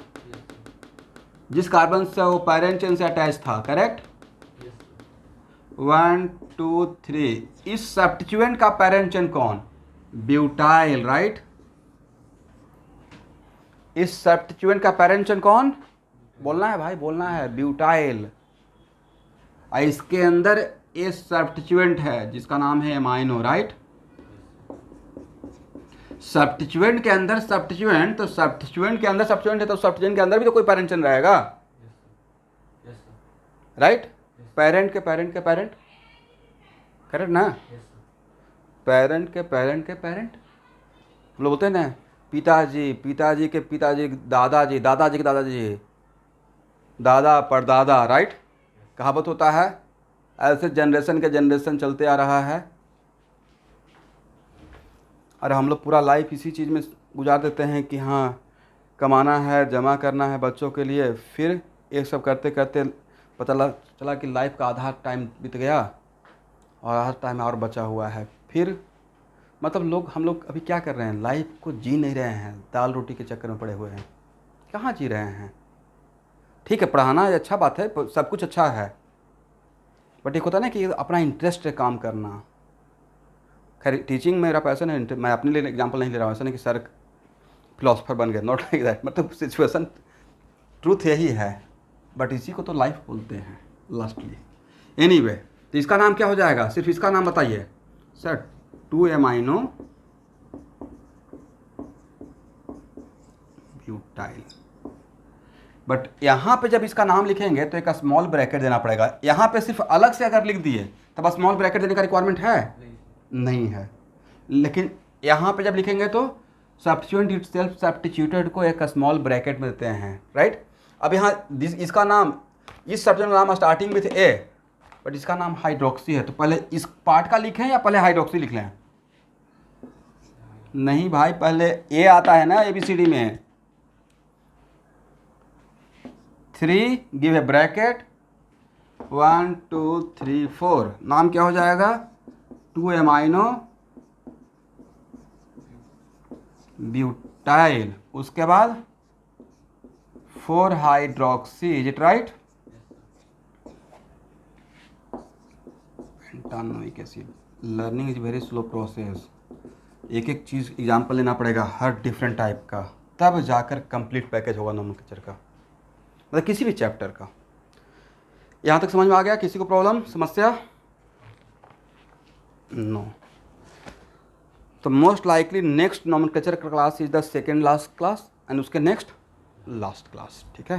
जिस कार्बन से वो पैरेंट चेन से अटैच था, करेक्ट। 1 2 3, इस सब्स्टिट्यूएंट का पैरेंट चेन कौन? Butyl, right. इस सब्स्टिट्यूएंट का पैरेंट चेन कौन? बोलना है भाई, बोलना है, ब्यूटाइल। इसके अंदर एक सब्स्टिट्यूएंट है जिसका नाम है एमाइनो, राइट। सब्स्टिट्यूएंट के अंदर सब्स्टिट्यूएंट, तो सब्स्टिट्यूएंट के अंदर सब्स्टिट्यूएंट है तो सब्स्टिट्यूएंट के अंदर भी तो कोई पैरेंट चेन रहेगा, राइट। पैरेंट के पैरेंट के पैरेंट, करेक्ट ना? पैरेंट के पैरेंट के पैरेंट, हम लोग बोलते हैं ना, पिताजी, पिताजी के पिताजी, दादाजी, दादाजी के दादाजी, दादा परदादा, राइट। कहावत होता है, ऐसे जनरेशन के जनरेशन चलते आ रहा है। अरे हम लोग पूरा लाइफ इसी चीज़ में गुजार देते हैं कि हाँ कमाना है, जमा करना है बच्चों के लिए, फिर ये सब करते करते पता चला कि लाइफ का आधा टाइम बीत गया और आधा टाइम और बचा हुआ है। फिर मतलब हम लोग अभी क्या कर रहे हैं? लाइफ को जी नहीं रहे हैं, दाल रोटी के चक्कर में पड़े हुए हैं। कहाँ जी रहे हैं? ठीक है, पढ़ाना अच्छा बात है, सब कुछ अच्छा है, बट एक होता है ना कि अपना इंटरेस्ट है काम करना। खैर टीचिंग मेरा पैसन है, मैं अपने लिए एग्जांपल नहीं ले रहा हूँ, ऐसा नहीं कि सर फिलोसफर बन गए, नॉट लाइक दैट। मतलब सिचुएशन, ट्रूथ यही है, बट इसी को तो लाइफ बोलते हैं लास्टली। एनीवे, तो इसका नाम क्या हो जाएगा? सिर्फ इसका नाम बताइए सर। 2 amino butyl. बट यहाँ पे जब इसका नाम लिखेंगे तो एक स्मॉल ब्रैकेट देना पड़ेगा। यहाँ पे सिर्फ अलग से अगर लिख दिए तब स्मॉल ब्रैकेट देने का रिक्वायरमेंट है? नहीं है। लेकिन यहाँ पे जब लिखेंगे तो सब्स्टिट्यूएंट इटसेल्फ सब्स्टिट्यूटेड को एक स्मॉल ब्रैकेट में देते हैं, राइट। अब यहाँ इसका नाम, इस सब्स्टिट्यूएंट का नाम स्टार्टिंग विथ ए, बट इसका नाम हाइड्रोक्सी है, तो पहले इस पार्ट का लिखें या पहले हाइड्रोक्सी लिख लें? नहीं भाई, पहले ए आता है ना ABCD में। 3 गिव ए ब्रैकेट, 1 2 3 4, नाम क्या हो जाएगा? 2 एमाइनो ब्यूटाइल। उसके बाद 4 hydroxy, is it right? Pentanoic acid. Learning is very slow process. एक एक चीज़ एग्जाम्पल लेना पड़ेगा हर डिफरेंट टाइप का, तब जाकर कंप्लीट पैकेज होगा नोमेनक्लेचर का, मतलब किसी भी चैप्टर का। यहाँ तक समझ में आ गया? किसी को प्रॉब्लम, समस्या? नो। तो most likely next nomenclature class is the second last class and उसके नेक्स्ट लास्ट क्लास, ठीक है।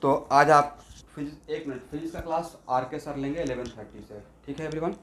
तो आज आप फिजिक्स, 1 मिनट, फिजिक्स का क्लास RK सर लेंगे 11:30 से, ठीक है एवरीवन।